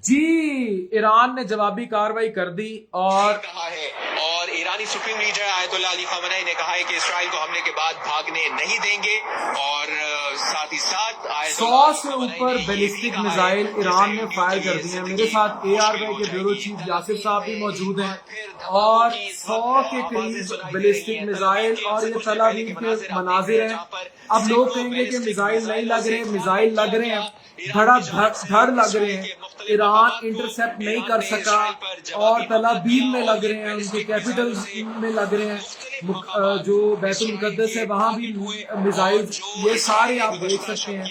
جی ایران نے جوابی کارروائی کر دی اور کہا ہے، اور ایرانی سپریم لیڈر آیت اللہ علی خامنئی نے کہا ہے کہ اسرائیل کو حملے کے بعد بھاگنے نہیں دیں گے، اور ساتھ ہی ساتھ 100 سے اوپر بیلسٹک میزائل ایران نے فائر کر دیے ہیں۔ میرے ساتھ ARY کے بیورو چیف یاسر صاحب بھی موجود ہیں، اور 100 کے قریب بیلسٹک میزائل، اور یہ تل ابیب کے مناظر ہیں۔ اب لوگ کہیں گے کہ میزائل نہیں لگ رہے، میزائل لگ رہے ہیں، دھڑ لگ رہے ہیں، ایران انٹرسپٹ نہیں کر سکا، اور تل ابیب میں لگ رہے ہیں، ان کے کیپٹل میں لگ رہے ہیں، جو بیت المقدس ہے وہاں بھی میزائل، یہ سارے آپ دیکھ سکتے ہیں۔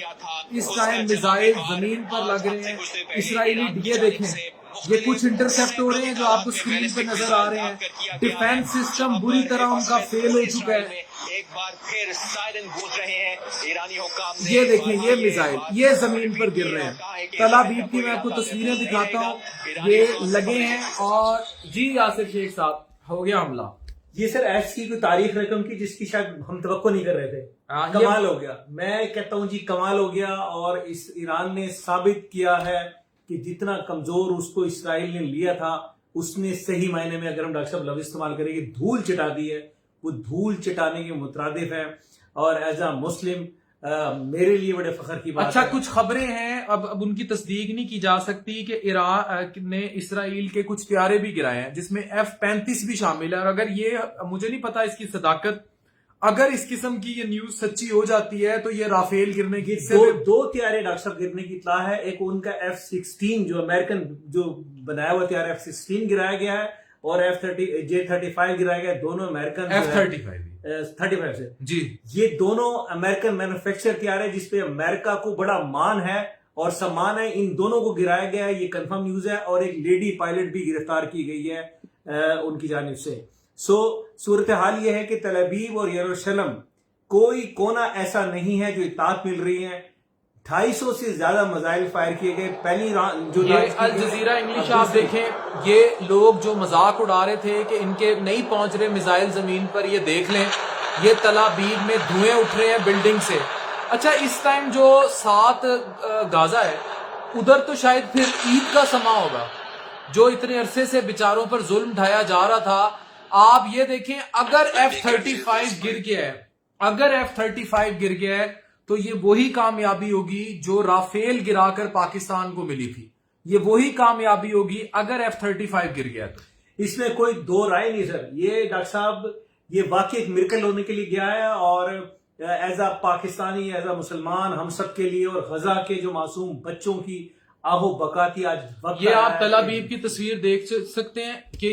اس ٹائم میزائل زمین پر لگ رہے ہیں۔ اسرائیلی یہ دیکھیں، یہ کچھ انٹرسپٹ ہو رہے ہیں جو آپ کو اسکرین پہ نظر آ رہے ہیں۔ ڈیفینس سسٹم بری طرح ان کا فیل ہو چکا ہے۔ ایک بار پھر سائرن گونج رہے ہیں ایرانی حکام نے۔ یہ دیکھیں، یہ میزائل یہ زمین پر گر رہے ہیں۔ تل ابیب کی میں آپ کو تصویریں دکھاتا ہوں، یہ لگے ہیں۔ اور جی یاسر شیخ صاحب، ہو گیا حملہ؟ یہ سر ایسی کی کوئی تاریخ رقم کی جس کی شاید ہم توقع نہیں کر رہے تھے۔ کمال ہو گیا، میں کہتا ہوں جی کمال ہو گیا، اور اس ایران نے ثابت کیا ہے کہ جتنا کمزور اس کو اسرائیل نے لیا تھا، اس نے صحیح معنی میں، اگر ہم ڈاکٹر صاحب لفظ استعمال کریں گے، دھول چٹا دی ہے۔ وہ دھول چٹانے کے مترادف ہے، اور ایز اے مسلم میرے لیے بڑے فخر کی بات ہے۔ اچھا، کچھ خبریں ہیں، اب ان کی تصدیق نہیں کی جا سکتی، کہ ایران نے اسرائیل کے کچھ طیارے بھی گرائے ہیں، جس میں F-35 بھی شامل ہے۔ اور اگر یہ، مجھے نہیں پتا اس کی صداقت، اگر اس قسم کی یہ نیوز سچی ہو جاتی ہے تو یہ رافیل گرنے کی دو طیارے ڈاکٹر صاحب گرنے کی اطلاع ہے۔ ایک ان کا F-16 جو امریکن جو بنایا ہوا طیارہ F-16 گرایا گیا ہے، اور J-35 گرایا گیا ہے، دونوں امریکن F-35 سے جی، یہ دونوں امریکن مینوفیکچر طیارے، جس پہ امریکہ کو بڑا مان ہے اور سمان ہے۔ ان دونوں کو گرایا گیا ہے، یہ کنفرم نیوز ہے، اور ایک لیڈی پائلٹ بھی گرفتار کی گئی ہے ان کی جانب سے۔ صورتحال یہ ہے کہ تل ابیب اور یروشلم کوئی کونا ایسا نہیں ہے جو اطلاعات مل رہی ہیں۔ 250 سے زیادہ میزائل فائر کیے گئے۔ پہلی جو الجزیرہ انگلش آپ دیکھیں، یہ لوگ جو مذاق اڑا رہے تھے کہ ان کے نہیں پہنچ رہے میزائل زمین پر، یہ دیکھ لیں، یہ تل ابیب میں دھوئیں اٹھ رہے ہیں بلڈنگ سے۔ اچھا، اس ٹائم جو 7 غازہ ہے، ادھر تو شاید پھر عید کا سما ہوگا، جو اتنے عرصے سے بیچاروں پر ظلم ڈھایا جا رہا تھا۔ آپ یہ دیکھیں، اگر F-35 گر گیا ہے، اگر F-35 گر گیا ہے تو یہ وہی کامیابی ہوگی جو رافیل گرا کر پاکستان کو ملی تھی۔ یہ وہی کامیابی ہوگی اگر F-35 گر گیا تو۔ اس میں کوئی دو رائے نہیں سر۔ یہ ڈاکٹر صاحب، یہ واقعی ایک میریکل ہونے کے لیے گیا ہے، اور as a Pakistani, as a مسلمان، ہم سب کے لیے، اور غزہ کے جو معصوم بچوں کی آہو بقا کی آج وقت۔ یہ آپ تل ابیب کی تصویر دیکھ سکتے ہیں کہ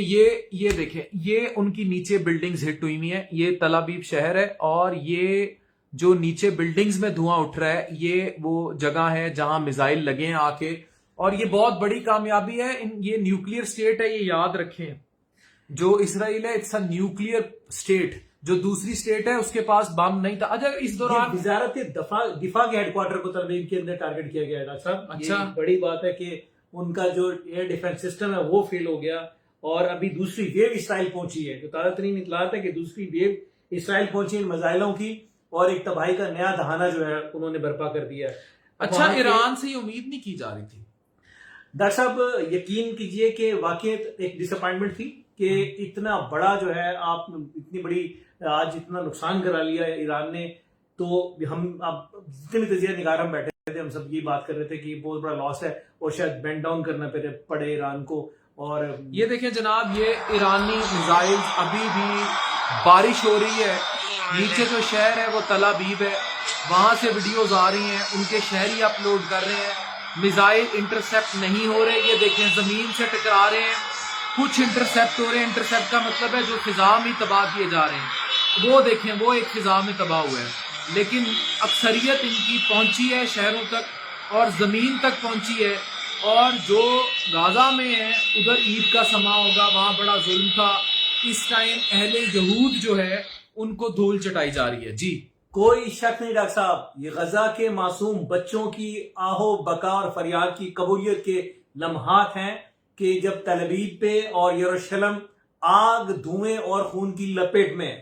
یہ دیکھیں، یہ ان کی نیچے بلڈنگز ہٹ ہوئی ہیں۔ یہ تل ابیب شہر ہے، اور یہ جو نیچے بلڈنگز میں دھواں اٹھ رہا ہے، یہ وہ جگہ ہے جہاں میزائل لگے ہیں آ کے، اور یہ بہت بڑی کامیابی ہے۔ یہ نیوکلیئر سٹیٹ ہے، یہ یاد رکھیں، جو اسرائیل ہے اٹس اے نیوکلیئر سٹیٹ۔ جو دوسری سٹیٹ ہے اس کے پاس بم نہیں تھا۔ اچھا، اس دوران وزارت دفاع کے ہیڈ کوارٹر کو تل ابیب کے اندر ٹارگٹ کیا گیا ہے ڈاکٹر صاحب۔ اچھا، بڑی بات ہے کہ ان کا جو ایئر ڈیفنس سسٹم ہے وہ فیل ہو گیا، اور ابھی دوسری ویو اسرائیل پہنچی ہے۔ جو تازہ ترین اطلاعات ہے کہ دوسری ویو اسرائیل پہنچی ان میزائلوں کی، اور ایک تباہی کا نیا دہانہ جو ہے انہوں نے برپا کر دیا ہے۔ اچھا، ایران سے یہ امید نہیں کی جا رہی تھی ڈاکٹر صاحب، یقین کیجئے کہ واقعی ایک ڈس اپوائنٹمنٹ تھی کہ اتنا بڑا جو ہے، آپ اتنی بڑی آج اتنا نقصان کرا لیا ہے ایران نے۔ تو ہم اب جتنے بھی تجزیہ نگار ہم بیٹھے تھے، ہم سب یہ بات کر رہے تھے کہ یہ بہت بڑا لاس ہے، اور شاید بینڈ ڈاؤن کرنا پڑے ایران کو۔ اور یہ دیکھیں جناب، یہ ایرانی میزائل، ابھی بھی بارش ہو رہی ہے، نیچے جو شہر ہے وہ تل ابیب ہے، وہاں سے ویڈیوز آ رہی ہیں، ان کے شہری اپلوڈ کر رہے ہیں، میزائل انٹرسپٹ نہیں ہو رہے۔ یہ دیکھیں، زمین سے ٹکرا رہے ہیں، کچھ انٹرسپٹ ہو رہے ہیں۔ انٹرسپٹ کا مطلب ہے جو فضا میں تباہ کیے جا رہے ہیں، وہ دیکھیں، وہ ایک فضا میں تباہ ہوا ہے، لیکن اکثریت ان کی پہنچی ہے شہروں تک، اور زمین تک پہنچی ہے۔ اور جو غازہ میں ہے، ادھر عید کا سما ہوگا، وہاں بڑا ظلم تھا۔ اس ٹائم اہل یہود جو ہے ان کو دھول چٹائی جا رہی ہے۔ جی، کوئی شک نہیں ڈاکٹر صاحب، یہ غزہ کے معصوم بچوں کی آہو بقا اور فریاد کی قبولیت کے لمحات ہیں، کہ جب تل ابیب پہ اور یروشلم آگ، دھوئیں اور خون کی لپیٹ میں۔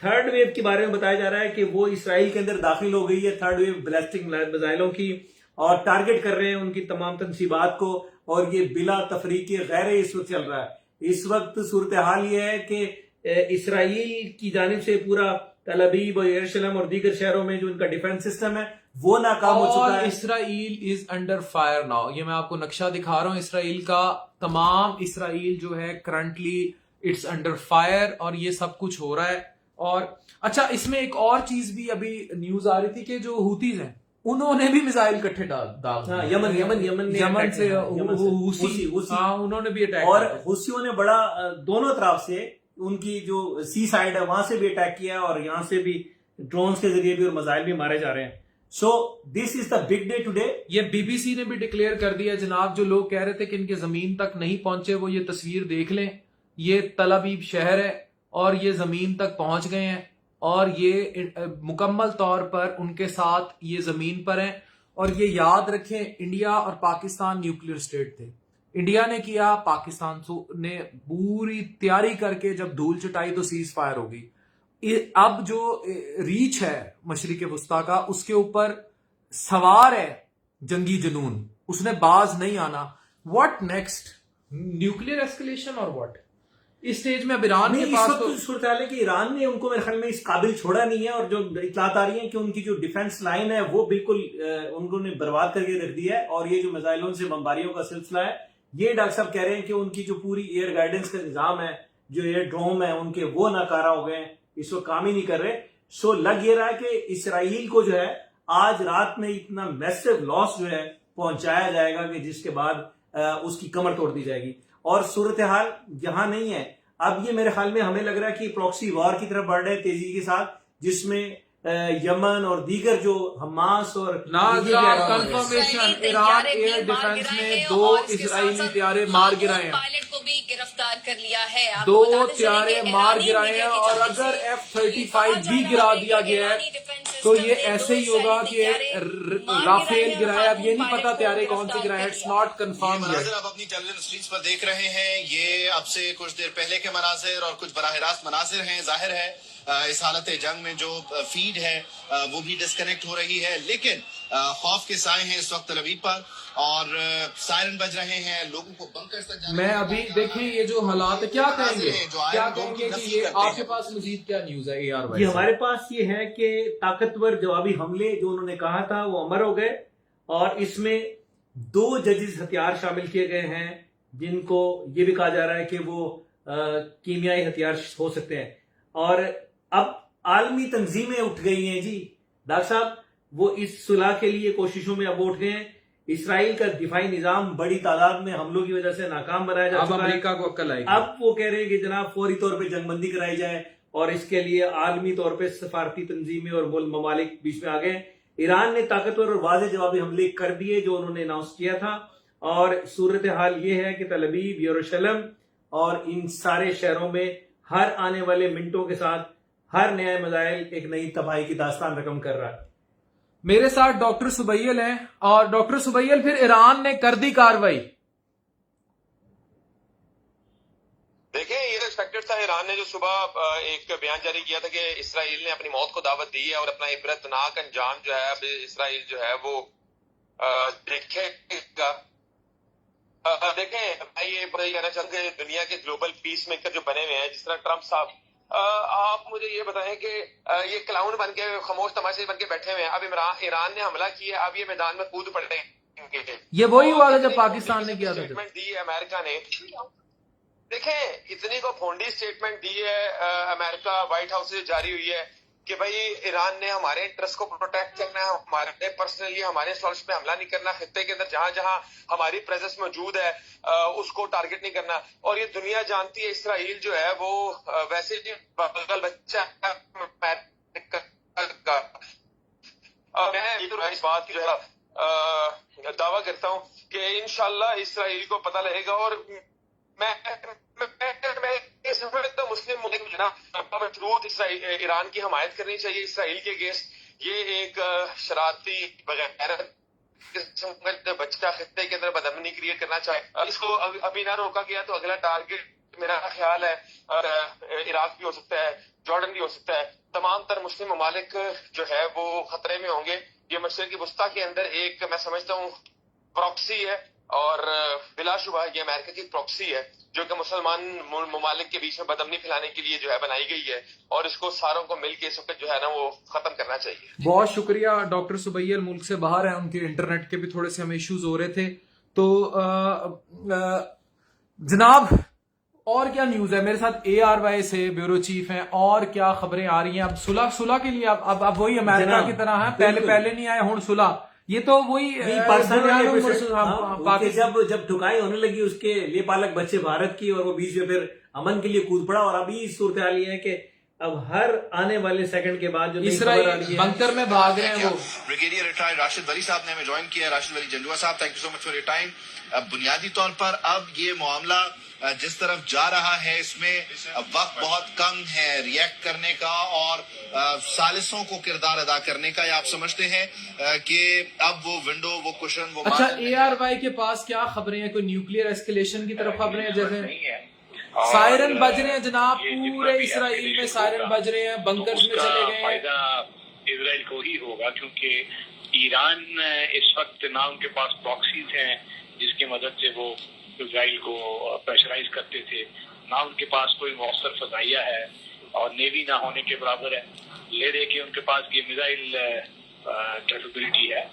تھرڈ ویو کے بارے میں بتایا جا رہا ہے کہ وہ اسرائیل کے اندر داخل ہو گئی ہے، تھرڈ ویو بیلسٹک میزائلوں کی، اور ٹارگٹ کر رہے ہیں ان کی تمام تنصیبات کو، اور یہ بلا تفریق غیر اس وقت چل رہا ہے. اس وقت صورتحال یہ ہے کہ اسرائیل کی جانب سے پورا تل ابیب اور یروشلم اور دیگر شہروں میں جو ان کا ڈیفنس سسٹم ہے وہ ناکام ہو چکا ہے. اسرائیل از انڈر فائر ناؤ. یہ میں آپ کو نقشہ دکھا رہا ہوں اسرائیل کا. تمام اسرائیل جو ہے کرنٹلی اٹس انڈر فائر اور یہ سب کچھ ہو رہا ہے. اور اچھا اس میں ایک اور چیز بھی ابھی نیوز آ رہی تھی کہ جو ہوتیز ہیں انہوں نے بھی میزائل کٹھے ڈال یمن سے انہوں نے بھی اٹیک اور حوثیوں نے بڑا دونوں طرف سے ان کی جو سی سائڈ ہے وہاں سے بھی اٹیک کیا اور یہاں سے بھی ڈرونز کے ذریعے بھی اور میزائل بھی مارے جا رہے ہیں. سو دس از دا بگ ڈے ٹوڈے. یہ بی بی سی نے بھی ڈکلیئر کر دیا جناب. جو لوگ کہہ رہے تھے کہ ان کے زمین تک نہیں پہنچے وہ یہ تصویر دیکھ لیں. یہ تل ابیب شہر ہے اور یہ زمین تک پہنچ گئے ہیں اور یہ مکمل طور پر ان کے ساتھ یہ زمین پر ہیں. اور یہ یاد رکھیں انڈیا اور پاکستان نیوکلیر اسٹیٹ تھے. انڈیا نے کیا, پاکستان نے پوری تیاری کر کے جب دھول چٹائی تو سیز فائر ہوگی. اب جو ریچ ہے مشرق وسطیٰ کا اس کے اوپر سوار ہے جنگی جنون, اس نے باز نہیں آنا. What next? نیوکلیر ایسکلیشن اور واٹ؟ اس سٹیج میں اب ایران کے پاس تو صورتحال ہے کہ ایران نے ان کو میرے خیال میں اس قابل چھوڑا نہیں ہے. اور جو اطلاعات آ رہی ہیں کہ ان کی جو ڈیفنس لائن ہے وہ بالکل ان نے برباد کر کے رکھ دیا ہے. اور یہ جو میزائلوں سے بمباریوں کا سلسلہ ہے یہ ڈاکٹر صاحب کہہ رہے ہیں کہ ان کی جو پوری ایئر گائیڈنس کا نظام ہے, جو ایئر ڈروم ہے ان کے وہ ناکارہ ہو گئے ہیں, اس وقت کام ہی نہیں کر رہے. سو لگ یہ رہا ہے کہ اسرائیل کو جو ہے آج رات میں اتنا میسو لاس جو ہے پہنچایا جائے گا کہ جس کے بعد اس کی کمر توڑ دی جائے گی. اور صورتحال یہاں نہیں ہے اب. یہ میرے خیال میں ہمیں لگ رہا ہے کہ پراکسی وار کی طرف بڑھ رہے تیزی کے ساتھ, جس میں یمن اور دیگر جو حماس اور کنفرمیشن ایران ایئر ڈیفنس نے 2 اسرائیلی طیارے مار گرائے ہیں. پائلٹ کو بھی گرفتار کر لیا ہے. 2 طیارے مار گرائے ہیں. اور اگر F-35 بھی گرا دیا گیا ہے تو یہ ایسے ہی ہوگا کہ رافیل گرایا. اب یہ نہیں پتا طیارے کون سے گرائے ہیں, اٹس ناٹ کنفرم یٹ. آپ اپنی ٹیلی ویژن اسکرین پر دیکھ رہے ہیں یہ اب سے کچھ دیر پہلے کے مناظر اور کچھ براہ راست مناظر ہیں. ظاہر ہے اس حالت جنگ میں جو فیڈ ہے وہ بھی ڈسکنیکٹ ہو رہی ہے, لیکن خوف کے سائے ہیں اس وقت تل ابیب پر اور سائرن بج رہے ہیں, لوگوں کو بنکرز تک جانے. میں ابھی دیکھیں یہ جو حالات ہے کیا کہیں گے کہ یہ آپ کے پاس مزید کیا نیوز ہے AR بھائی؟ یہ ہمارے پاس یہ ہے کہ طاقتور جوابی حملے جو انہوں نے کہا تھا وہ امر ہو گئے. اور اس میں 2 ججز ہتھیار شامل کیے گئے ہیں جن کو یہ بھی کہا جا رہا ہے کہ وہ کیمیائی ہتھیار ہو سکتے ہیں. اور اب عالمی تنظیمیں اٹھ گئی ہیں جی ڈاکٹر صاحب, وہ اس صلح کے لیے کوششوں میں اب اٹھ گئے ہیں. اسرائیل کا دفاعی نظام بڑی تعداد میں حملوں کی وجہ سے ناکام بنایا جا چکا ہے. امریکہ کو عقل آئے گی. اب وہ کہہ رہے ہیں کہ جناب فوری طور پہ جنگ بندی کرائی جائے اور اس کے لیے عالمی طور پہ سفارتی تنظیمیں اور ممالک بیچ میں آ گئے. ایران نے طاقتور اور واضح جوابی حملے کر دیے جو انہوں نے اناؤنس کیا تھا. اور صورتحال یہ ہے کہ تل ابیب, یروشلم اور ان سارے شہروں میں ہر آنے والے منٹوں کے ساتھ ہر نیا میزائل ایک نئی تباہی کی داستان رقم کر رہا ہے. میرے ساتھ ڈاکٹر سبیل ہیں. اور ڈاکٹر سبیل پھر ایران نے کر دی کاروائی. دیکھیں یہ ایکسپیکٹڈ تھا. ایران نے جو صبح ایک بیان جاری کیا تھا کہ اسرائیل نے اپنی موت کو دعوت دی ہے اور اپنا عبرتناک انجام جو ہے اب اسرائیل جو ہے وہ دیکھے گا. دیکھیں میں یہ کہنا چاہوں کہ دنیا کے گلوبل پیس میکر جو بنے ہوئے ہیں جس طرح ٹرمپ صاحب, آپ مجھے یہ بتائیں کہ یہ کلاؤن بن کے خاموش تماشے بن کے بیٹھے ہوئے ہیں. اب ایران نے حملہ کیا, اب یہ میدان میں کود پڑے ہیں. یہ وہی ہوا تھا جب پاکستان نے کیا تھا. اسٹیٹمنٹ دی ہے امریکہ نے. دیکھیں اتنی کو پھونڈی اسٹیٹمنٹ دی ہے امریکہ وائٹ ہاؤس سے جاری ہوئی ہے کہ بھائی ایران نے ہمارے انٹرسٹ کو پروٹیکٹ کرنا ہے, ہمارے پرسنلی ہمارے سولس پہ حملہ نہیں کرنا, خطے کے اندر جہاں جہاں ہماری پریزنس موجود ہے اس کو ٹارگٹ نہیں کرنا. اور یہ دنیا جانتی ہے اسرائیل جو ہے وہ ویسے بھی بغل بچہ میں اس بات کی جو ہے دعویٰ کرتا ہوں کہ انشاءاللہ اسرائیل کو پتہ لگے گا. اور میں مسلم ملک جو نا مشروط ایران کی حمایت کرنی چاہیے اسرائیل کے اگینسٹ. یہ ایک شرارتی بغیر بچہ خطے کے اندر بدامنی کریٹ کرنا چاہے, اس کو ابھی نہ روکا گیا تو اگلا ٹارگٹ میرا خیال ہے عراق بھی ہو سکتا ہے, جارڈن بھی ہو سکتا ہے. تمام تر مسلم ممالک جو ہے وہ خطرے میں ہوں گے. یہ مشرقی وسطیٰ کے اندر ایک میں سمجھتا ہوں پراکسی ہے اور بلا شبہ یہ امریکہ کی پراکسی ہے جو کہ مسلمان ممالک کے بیچ میں بدامنی پھیلانے کے لیے جو ہے بنائی گئی ہے، اور اس کو ساروں کو مل کے اس وقت جو ہے نا وہ ختم کرنا چاہیے۔ بہت شکریہ ڈاکٹر سبیل، ملک سے باہر ہیں، ان کے انٹرنیٹ کے بھی تھوڑے سے ہمیں ایشوز ہو رہے تھے۔ تو جناب اور کیا نیوز ہے؟ میرے ساتھ ARY سے بیورو چیف ہیں، اور کیا خبریں آ رہی ہیں؟ اب صلح کے لیے اب وہی امریکہ کی طرح ہے، پہلے نہیں آئے ہوں صلح، یہ تو وہی جب ٹھکائی ہونے لگی اس کے لیے پالک بچے بھارت کی، اور وہ بیچ میں پھر امن کے لیے کود پڑا، اور ابھی صورتحال یہ ہے کہ اب ہر آنے والے سیکنڈ کے بعد جو اسرائیل بنکر میں بھاگ رہے ہیں وہ بریگیڈیئر ریٹائرڈ راشد ولی صاحب نے ہمیں جوائن کیا ہے۔ راشد ولی جنڈوا صاحب، thank you so much for your time. بنیادی طور پر اب یہ معاملہ جس طرف جا رہا ہے اس میں وقت بہت کم ہے ریئیکٹ کرنے کا اور ثالثوں کو کردار ادا کرنے کا، یا آپ سمجھتے ہیں کہ اب وہ ونڈو، وہ کشن، وہ اچھا ARY کے پاس کیا خبریں ہیں؟ کوئی نیوکلیئر ایسکیلیشن کی طرف خبریں ہیں؟ جیسے سائرن بج رہے ہیں جناب، پورے اسرائیل میں سائرن بج رہے ہیں، بنکرز میں چلے گئے ہیں۔ فائدہ اسرائیل کو ہی ہوگا، کیونکہ ایران اس وقت نہ ان کے پاس پراکسیز ہیں جس کی مدد سے وہ اسرائیل کو پریشرائز کرتے تھے، نہ ان کے پاس کوئی مؤثر فضائیہ ہے، اور نیوی نہ ہونے کے برابر ہے۔ لے دے کے ان کے پاس یہ میزائل کیپیبلٹی ہے،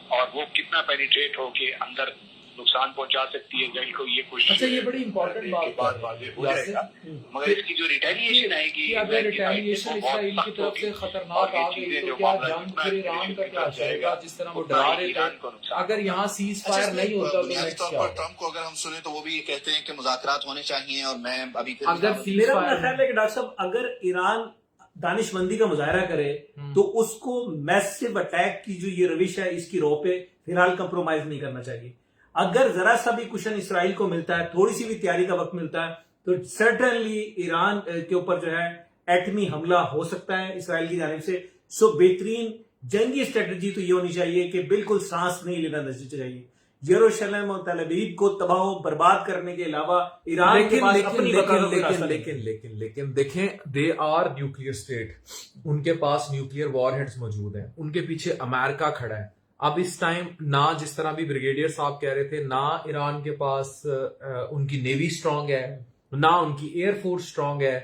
اور وہ کتنا پینیٹریٹ ہو کے اندر نقصان پہنچا سکتی ہے اسرائیل کو، یہ کوئی اچھا یہ بڑی امپورٹنٹ بات واضح ہو جائے گا۔ مگر اس کی جو ریٹیلیشن آئے گی، اگر ریٹیلیشن اسرائیل کی طرف سے خطرناک آ گئی تو کیا جنگ پھر ایران کا کیا جائے گا؟ جس طرح وہ ڈرا رہے تھے اگر یہاں سیز فائر نہیں ہوتا تو بنیادی طور پر ٹرمپ کو اگر ہم سنیں تو وہ بھی یہ کہتے ہیں کہ مذاکرات ہونے چاہیے، اور میں ابھی اگر میرا خیال ہے کہ ڈاکٹر صاحب اگر ایران دانش مندی کا مظاہرہ کرے تو اس کو میسو اٹیک کی جو یہ روش ہے اس کی رو پہ فی الحال کمپرومائز نہیں کرنا چاہیے۔ اگر ذرا سا بھی کشن اسرائیل کو ملتا ہے، تھوڑی سی بھی تیاری کا وقت ملتا ہے، تو سرٹنلی ایران کے اوپر جو ہے ایٹمی حملہ ہو سکتا ہے اسرائیل کی جانب سے۔ سو بہترین جنگی اسٹریٹجی تو یہ ہونی چاہیے کہ بالکل سانس نہیں لینا چاہیے۔ یروشلم اور تل ابیب کو تباہ و برباد کرنے کے علاوہ ایران کے پاس اپنی لیکن دیکھیں دے آر نیوکلیئر اسٹیٹ، ان کے پاس نیوکلیئر وار ہیڈز موجود ہیں، ان کے پیچھے امریکہ کھڑا ہے۔ اب اس ٹائم نہ جس طرح بھی بریگیڈیئر صاحب کہہ رہے تھے، نہ ایران کے پاس ان کی نیوی سٹرونگ ہے، نہ ان کی ایئر فورس سٹرونگ ہے،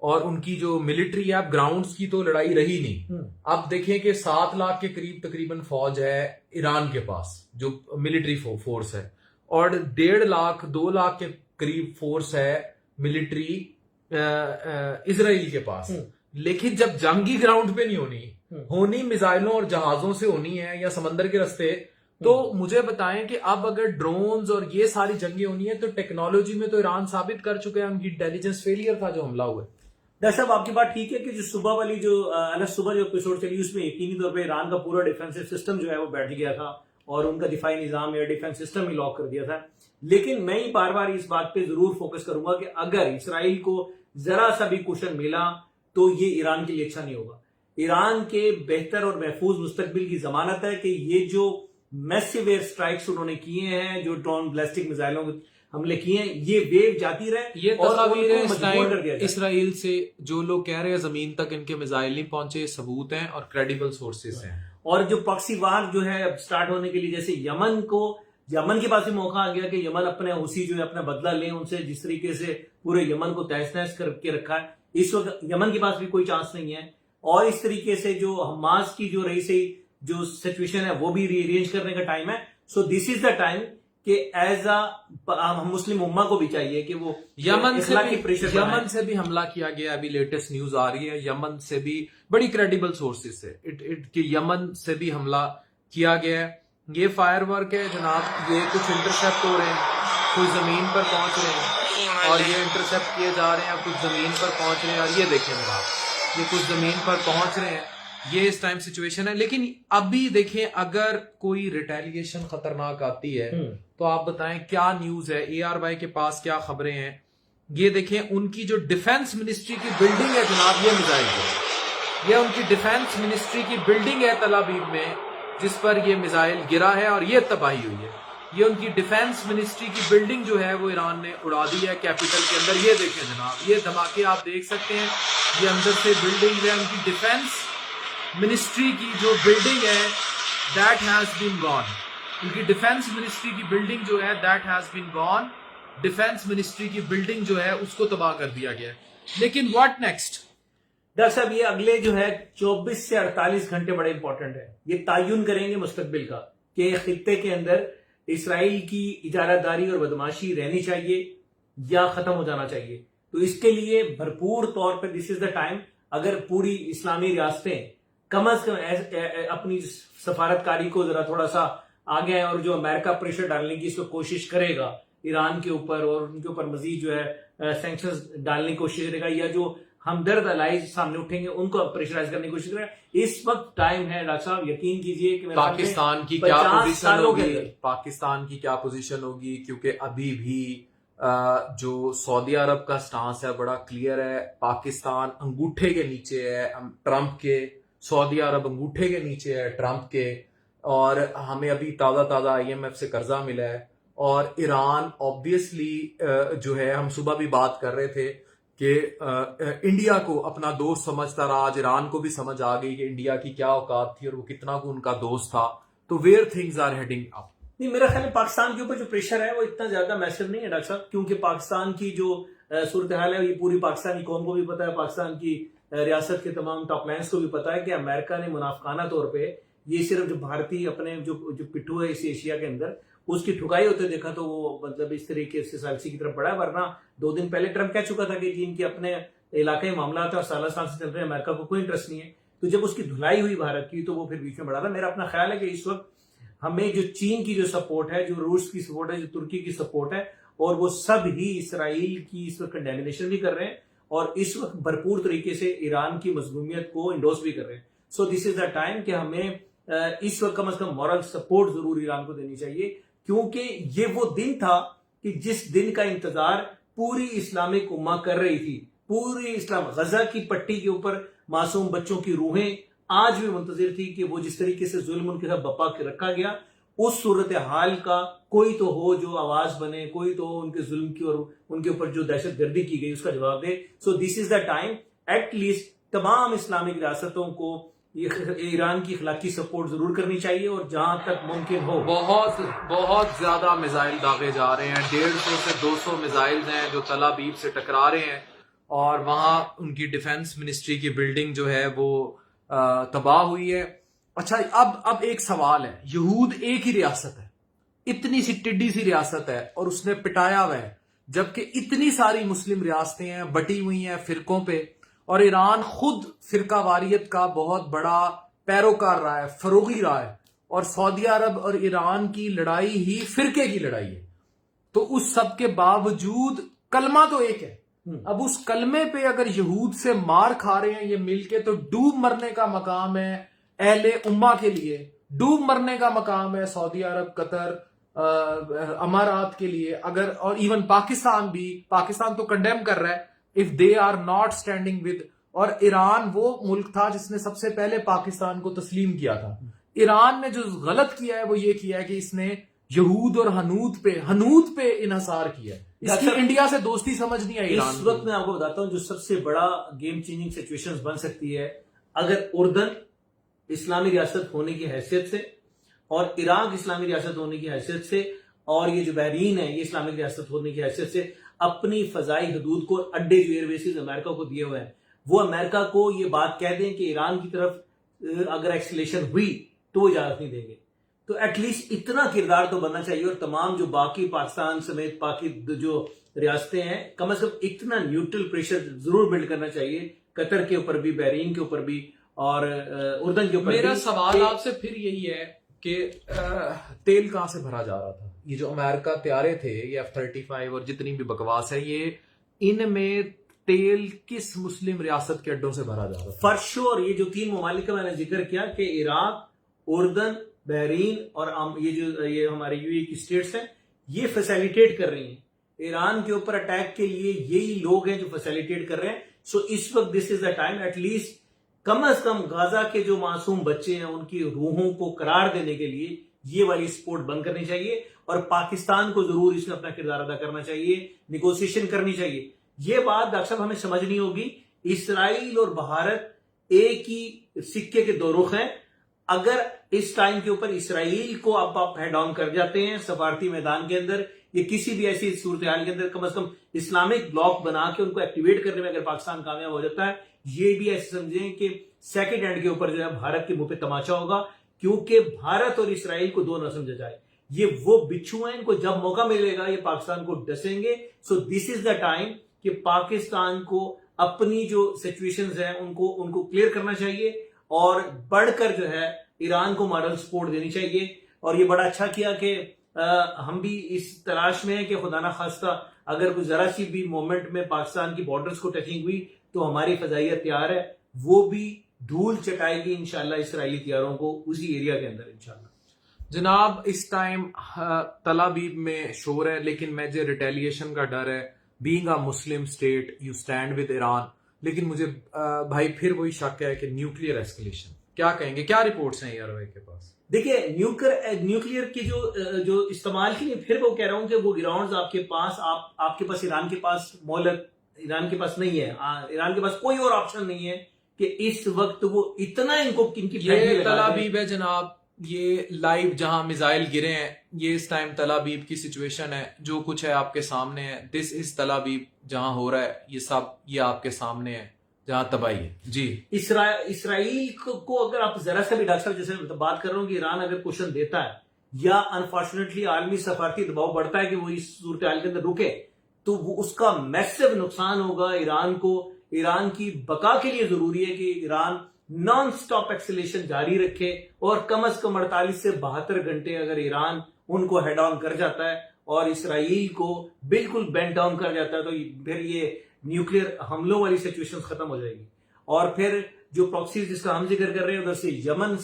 اور ان کی جو ملٹری ہے، اب گراؤنڈز کی تو لڑائی رہی نہیں۔ اب دیکھیں کہ 7 لاکھ کے قریب تقریباً فوج ہے ایران کے پاس جو ملٹری فورس ہے، اور 1.5 لاکھ 2 لاکھ کے قریب فورس ہے ملٹری اسرائیل کے پاس۔ لیکن جب جنگی گراؤنڈ پہ نہیں ہونی میزائلوں اور جہازوں سے ہونی ہے یا سمندر کے راستے، تو مجھے بتائیں کہ اب اگر ڈرونز اور یہ ساری جنگیں ہونی ہے تو ٹیکنالوجی میں تو ایران ثابت کر چکے ہیں ان کی انٹیلیجنس فیلئر تھا جو حملہ ہوا ہے۔ ڈاکٹر صاحب آپ کی بات ٹھیک ہے کہ جو صبح والی جو صبح جو ایپیسوڈ چلی اس میں یقینی طور پہ ایران کا پورا ڈیفینسو سسٹم جو ہے وہ بیٹھ گیا تھا، اور ان کا دفاعی نظام یا ڈیفینس سسٹم ہی لاک کر دیا تھا۔ لیکن میں ہی بار بار اس بات پہ ضرور فوکس کروں گا کہ اگر اسرائیل کو ذرا سا بھی کوشن ملا تو یہ ایران کے لیے اچھا نہیں ہوگا۔ ایران کے بہتر اور محفوظ مستقبل کی ضمانت ہے کہ یہ جو میسو ایئر اسٹرائکس انہوں نے کیے ہیں، جو ڈرون بیلسٹک میزائلوں کے حملے کیے ہیں، یہ ویو جاتی رہے۔ یہ تصاویر ہیں اسرائیل سے، جو لوگ کہہ رہے ہیں زمین تک ان کے میزائل نہیں پہنچے، ثبوت ہیں اور کریڈیبل سورسز ہیں۔ اور جو پراکسی وار جو ہے اب سٹارٹ ہونے کے لیے، جیسے یمن کے پاس بھی موقع آ گیا کہ یمن اپنے حوثی جو ہے اپنا بدلہ لیں ان سے، جس طریقے سے پورے یمن کو تہس نہس کر کے رکھا ہے۔ اس وقت یمن کے پاس بھی کوئی چانس نہیں ہے، اور اس طریقے سے جو حماس کی جو رہی سی جو سچویشن ہے وہ بھی ری ارینج کرنے کا ٹائم ہے۔ سو دس از دا ٹائم کہ ایز ہم مسلم امہ کو بھی چاہیے کہ وہ یمن سے بھی حملہ کیا گیا۔ ابھی لیٹسٹ نیوز آ رہی ہے یمن سے بھی، بڑی کریڈیبل سورسز سے، کہ یمن سے بھی حملہ کیا گیا ہے۔ یہ فائر ورک ہے جناب، یہ کچھ انٹرسیپٹ ہو رہے ہیں، کچھ زمین پر پہنچ رہے ہیں، اور یہ انٹرسیپٹ کیے جا رہے ہیں، کچھ زمین پر پہنچ رہے ہیں، اور یہ دیکھیں جناب یہ کچھ زمین پر پہنچ رہے ہیں۔ یہ اس ٹائم سچویشن ہے۔ لیکن ابھی دیکھیں اگر کوئی ریٹیلیشن خطرناک آتی ہے تو آپ بتائیں کیا نیوز ہے، ARY کے پاس کیا خبریں ہیں؟ یہ دیکھیں ان کی جو ڈیفنس منسٹری کی بلڈنگ ہے جناب، یہ میزائل یہ ان کی ڈیفنس منسٹری کی بلڈنگ ہے تل ابیب میں، جس پر یہ میزائل گرا ہے اور یہ تباہی ہوئی ہے۔ یہ ان کی ڈیفنس منسٹری کی بلڈنگ جو ہے وہ ایران نے اڑا دی ہے کیپٹل کے اندر۔ یہ دیکھیں جناب، یہ دھماکے آپ دیکھ سکتے ہیں، یہ اندر سے بلڈنگ ہے ان کی ڈیفنس منسٹری کی جو بلڈنگ ہے، دیٹ ہیز بین گون۔ ان کی ڈیفینس منسٹری کی بلڈنگ جو ہے that has been gone. Defence ministry کی بلڈنگ جو ہے اس کو تباہ کر دیا گیا ہے. لیکن واٹ نیکسٹ؟ ڈاکٹر صاحب یہ اگلے جو ہے 24 سے 48 گھنٹے بڑے امپورٹنٹ ہے. یہ تعین کریں گے مستقبل کا کہ خطے کے اندر اسرائیل کی اجارہ داری اور بدماشی رہنی چاہیے یا ختم ہو جانا چاہیے. تو اس کے لیے بھرپور طور پہ دس از دا ٹائم. اگر پوری اسلامی ریاستیں کم از کم اپنی سفارتکاری کو ذرا تھوڑا سا آگے ہیں، اور جو امریکہ پریشر ڈالنے کی اس کو کوشش کرے گا ایران کے اوپر، اور ان کے اوپر مزید جو ہے سینکشنز ڈالنے کی کوشش کرے گا، یا جو ہمدرد الائز سامنے اٹھیں گے ان کو پریشرائز کرنے کی کوشش کرے گا. اس وقت ٹائم ہے ڈاکٹر صاحب، یقین کیجئے کہ پاکستان کی کیا پوزیشن ہوگی، پاکستان کی کیا پوزیشن ہوگی، کیونکہ ابھی بھی جو سعودی عرب کا سٹانس ہے بڑا کلیئر ہے. پاکستان انگوٹھے کے نیچے ہے ٹرمپ کے، سعودی عرب انگوٹھے کے نیچے ہے ٹرمپ کے، اور ہمیں ابھی تازہ IMF سے قرضہ ملا ہے. اور ایران آبویسلی جو ہے، ہم صبح بھی بات کر رہے تھے کہ انڈیا کو اپنا دوست سمجھتا رہا. آج ایران کو بھی سمجھ آ گئی کہ انڈیا کی کیا اوقات تھی اور وہ کتنا کو ان کا دوست تھا. تو ویئر تھنگز آر ہیڈنگ اپ. نہیں، میرا خیال ہے پاکستان کے اوپر جو پریشر ہے وہ اتنا زیادہ میسر نہیں ہے ڈاکٹر صاحب، کیونکہ پاکستان کی جو صورتحال ہے یہ پوری پاکستانی قوم کو بھی پتا ہے، پاکستان کی ریاست کے تمام ٹاپ لائنز کو بھی پتا ہے کہ امریکہ نے منافقانہ طور پہ یہ صرف جو بھارتی اپنے جو پٹھو ہے اس ایشیا کے اندر اس کی ٹھکائی ہوتے دیکھا تو وہ مطلب اس طریقے سے سالسی کی طرف بڑھا. ورنہ 2 دن پہلے ٹرمپ کہہ چکا تھا کہ جن کے اپنے علاقائی معاملات اور سالہ سال سے چل رہے ہیں، امریکہ کو کوئی انٹرسٹ نہیں ہے. تو جب اس کی دھلائی ہوئی بھارت کی تو وہ پھر بیچ میں بڑھا تھا. میرا اپنا خیال ہے کہ اس وقت ہمیں جو چین کی جو سپورٹ ہے، جو روس کی سپورٹ ہے، جو ترکی کی سپورٹ ہے، اور وہ سب ہی اسرائیل کی اس وقت کنڈیمنیشن بھی کر رہے ہیں اور اس وقت بھرپور طریقے سے ایران کی مظلومیت کو انڈوس بھی کر رہے ہیں. سو دس از دا ٹائم کہ ہمیں اس وقت کم از کم مورل سپورٹ ضرور ایران کو دینی چاہیے، کیونکہ یہ وہ دن تھا کہ جس دن کا انتظار پوری اسلامک امہ کر رہی تھی. پوری اسلام غزہ کی پٹی کے اوپر معصوم بچوں کی روحیں آج بھی منتظر تھی کہ وہ جس طریقے سے ظلم ان کے ساتھ بپا کے رکھا گیا، اس صورتحال کا کوئی تو ہو جو آواز بنے، کوئی تو ان کے ظلم کی اور ان کے اوپر جو دہشت گردی کی گئی اس کا جواب دے. سو دس از دا ٹائم. ایٹ لیسٹ تمام اسلامک ریاستوں کو ایران کی اخلاقی سپورٹ ضرور کرنی چاہیے، اور جہاں تک ممکن ہو. بہت زیادہ میزائل داغے جا رہے ہیں، 150 سے 200 میزائل ہیں جو تل ابیب سے ٹکرا رہے ہیں، اور وہاں ان کی ڈیفنس منسٹری کی بلڈنگ جو ہے وہ تباہ ہوئی ہے. اچھا، اب ایک سوال ہے. یہود ایک ہی ریاست ہے، اتنی سی ٹڈی سی ریاست ہے، اور اس نے پٹایا ہوا ہے، جبکہ اتنی ساری مسلم ریاستیں ہیں بٹی ہوئی ہیں فرقوں پہ، اور ایران خود فرقہ واریت کا بہت بڑا پیروکار رہا ہے، فروغی رہا ہے، اور سعودی عرب اور ایران کی لڑائی ہی فرقے کی لڑائی ہے. تو اس سب کے باوجود کلمہ تو ایک ہے. اب اس کلمے پہ اگر یہود سے مار کھا رہے ہیں یہ مل کے، تو ڈوب مرنے کا مقام ہے اہل امہ کے لیے، ڈوب مرنے کا مقام ہے سعودی عرب، قطر، امارات کے لیے. اگر اور ایون پاکستان تو کنڈیم کر رہا ہے if they are not standing with. اور ایران وہ ملک تھا جس نے سب سے پہلے پاکستان کو تسلیم کیا تھا. ایران نے جو غلط کیا ہے وہ یہ کیا ہے کہ اس نے یہود اور ہنود پہ انحصار کیا ہے. اس کی انڈیا سے دوستی سمجھ نہیں آئی. اس وقت میں آپ کو بتاتا ہوں جو سب سے بڑا گیم چینجنگ سچویشن بن سکتی ہے، اگر اردن اسلامی ریاست ہونے کی حیثیت سے، اور عراق اسلامی ریاست ہونے کی حیثیت سے، اور یہ جو بحرین ہے یہ اسلامی ریاست ہونے کی حیثیت سے اپنی فضائی حدود کو، اڈے جو ایئر بیسز امریکہ کو دیے ہوئے ہیں، وہ امریکہ کو یہ بات کہہ دیں کہ ایران کی طرف اگر ایکسلیشن ہوئی تو وہ اجازت نہیں دیں گے. تو ایٹ لیسٹ اتنا کردار تو بننا چاہیے، اور تمام جو باقی پاکستان سمیت باقی جو ریاستیں ہیں کم از کم اتنا نیوٹرل پریشر ضرور بلڈ کرنا چاہیے، قطر کے اوپر بھی، بحرین کے اوپر بھی، اور اردن کے اوپر. میرا سوال آپ سے پھر یہی ہے کہ تیل کہاں سے بھرا جا رہا تھا؟ یہ جو امریکہ طیارے تھے، یہ F-35 اور جتنی بھی بکواس ہے، یہ ان میں تیل کس مسلم ریاست کے اڈوں سے بھرا جا رہا تھا؟ فار شور یہ جو 3 ممالک کا میں نے ذکر کیا کہ عراق، اردن، بحرین اور یہ ہمارے UAE کی اسٹیٹس ہیں، یہ فیسیلیٹیٹ کر رہی ہیں ایران کے اوپر اٹیک کے لیے. یہی لوگ ہیں جو فیسیلیٹیٹ کر رہے ہیں. سو اس وقت دس از دا ٹائم، ایٹ لیسٹ کم از کم غزہ کے جو معصوم بچے ہیں ان کی روحوں کو قرار دینے کے لیے یہ والی سپورٹ بند کرنی چاہیے، اور پاکستان کو ضرور اس میں اپنا کردار ادا کرنا چاہیے، نیگوسیشن کرنی چاہیے. یہ بات ڈاکٹر صاحب ہمیں سمجھنی ہوگی، اسرائیل اور بھارت ایک ہی سکے کے 2 رخ ہیں. اگر اس ٹائم کے اوپر اسرائیل کو اب آپ ہیڈ آن کر جاتے ہیں سفارتی میدان کے اندر، یہ کسی بھی ایسی صورتحال کے اندر کم از کم اسلامک بلاک بنا کے ان کو ایکٹیویٹ کرنے میں اگر پاکستان کامیاب ہو جاتا ہے، یہ بھی ایسے سمجھیں کہ سیکنڈ ہینڈ کے اوپر جو ہے بھارت کے منہ پہ تماچا ہوگا، کیونکہ بھارت اور اسرائیل کو دو نہ سمجھا جائے، یہ وہ بچھو ہیں، ان کو جب موقع ملے گا یہ پاکستان کو ڈسیں گے. سو دس از دا ٹائم کہ پاکستان کو اپنی جو سچویشنز ہیں ان کو کلیئر کرنا چاہیے اور بڑھ کر جو ہے ایران کو مارل سپورٹ دینی چاہیے. اور یہ بڑا اچھا کیا کہ ہم بھی اس تلاش میں ہیں کہ خدا نخواستہ اگر کوئی ذرا سی بھی مومنٹ میں پاکستان کی بارڈرز کو ٹچنگ ہوئی تو ہماری فضائیہ تیار ہے، وہ بھی دھول چٹائے گی انشاءاللہ اسرائیلی طیاروں کو اسی ایریا کے اندر انشاءاللہ. جناب اس ٹائم تل ابیب میں شور ہے، لیکن مجھے ریٹیلیشن کا ڈر ہے. Being a Muslim state you stand with Iran, لیکن مجھے بھائی پھر وہی شک ہے کہ نیوکلیئر ایسکلیشن، کیا کہیں گے، کیا رپورٹس ہیں یار کے پاس؟ دیکھیے نیوکلیئر کی جو استعمال کے لیے پھر وہ کہہ رہا ہوں کہ وہ گراؤنڈز آپ کے پاس آپ کے پاس ایران کے پاس مہلت ایران کے پاس نہیں ہے، ایران کے پاس کوئی اور آپشن نہیں ہے کہ اس وقت وہ اتنا ان کی یہ تل ابیب ہے جناب، یہ لائیو جہاں میزائل گرے ہیں، یہ اس ٹائم تل ابیب کی سچویشن ہے، جو کچھ ہے آپ کے سامنے ہے. دس از تل ابیب جہاں ہو رہا ہے یہ سب، یہ آپ کے سامنے ہے جہاں تباہی ہے. جی اسرائیل کو اگر آپ ذرا سا بھی ڈاکٹر صاحب جیسے بات کر رہا ہوں کہ ایران اگر کوشچن دیتا ہے یا انفارچونیٹلی عالمی سفارتی دباؤ بڑھتا ہے کہ وہ اس صورتحال کے اندر رکے، تو وہ اس کا میسو نقصان ہوگا ایران کو. ایران کی بقا کے لیے ضروری ہے کہ ایران نان سٹاپ ایکسیلیشن جاری رکھے، اور کم از کم 48 سے 72 گھنٹے اگر ایران ان کو ہیڈ آن کر جاتا ہے اور اسرائیل کو بالکل بینڈ ڈاؤن کر جاتا ہے تو پھر یہ نیوکلیئر حملوں والی سچویشن ختم ہو جائے گی. اور پھر جو پراکسیز جس کا ہم ذکر کر رہے ہیں ادھر سے یمن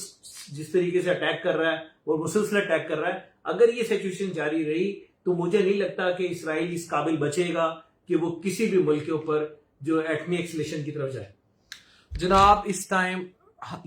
جس طریقے سے اٹیک کر رہا ہے اور مسلسل اٹیک کر رہا ہے، اگر یہ سچویشن جاری رہی تو مجھے نہیں لگتا کہ اسرائیل اس قابل بچے گا کہ وہ کسی بھی ملک کے اوپر جو ایٹمی ایکسلیشن کی طرف جائے. جناب اس ٹائم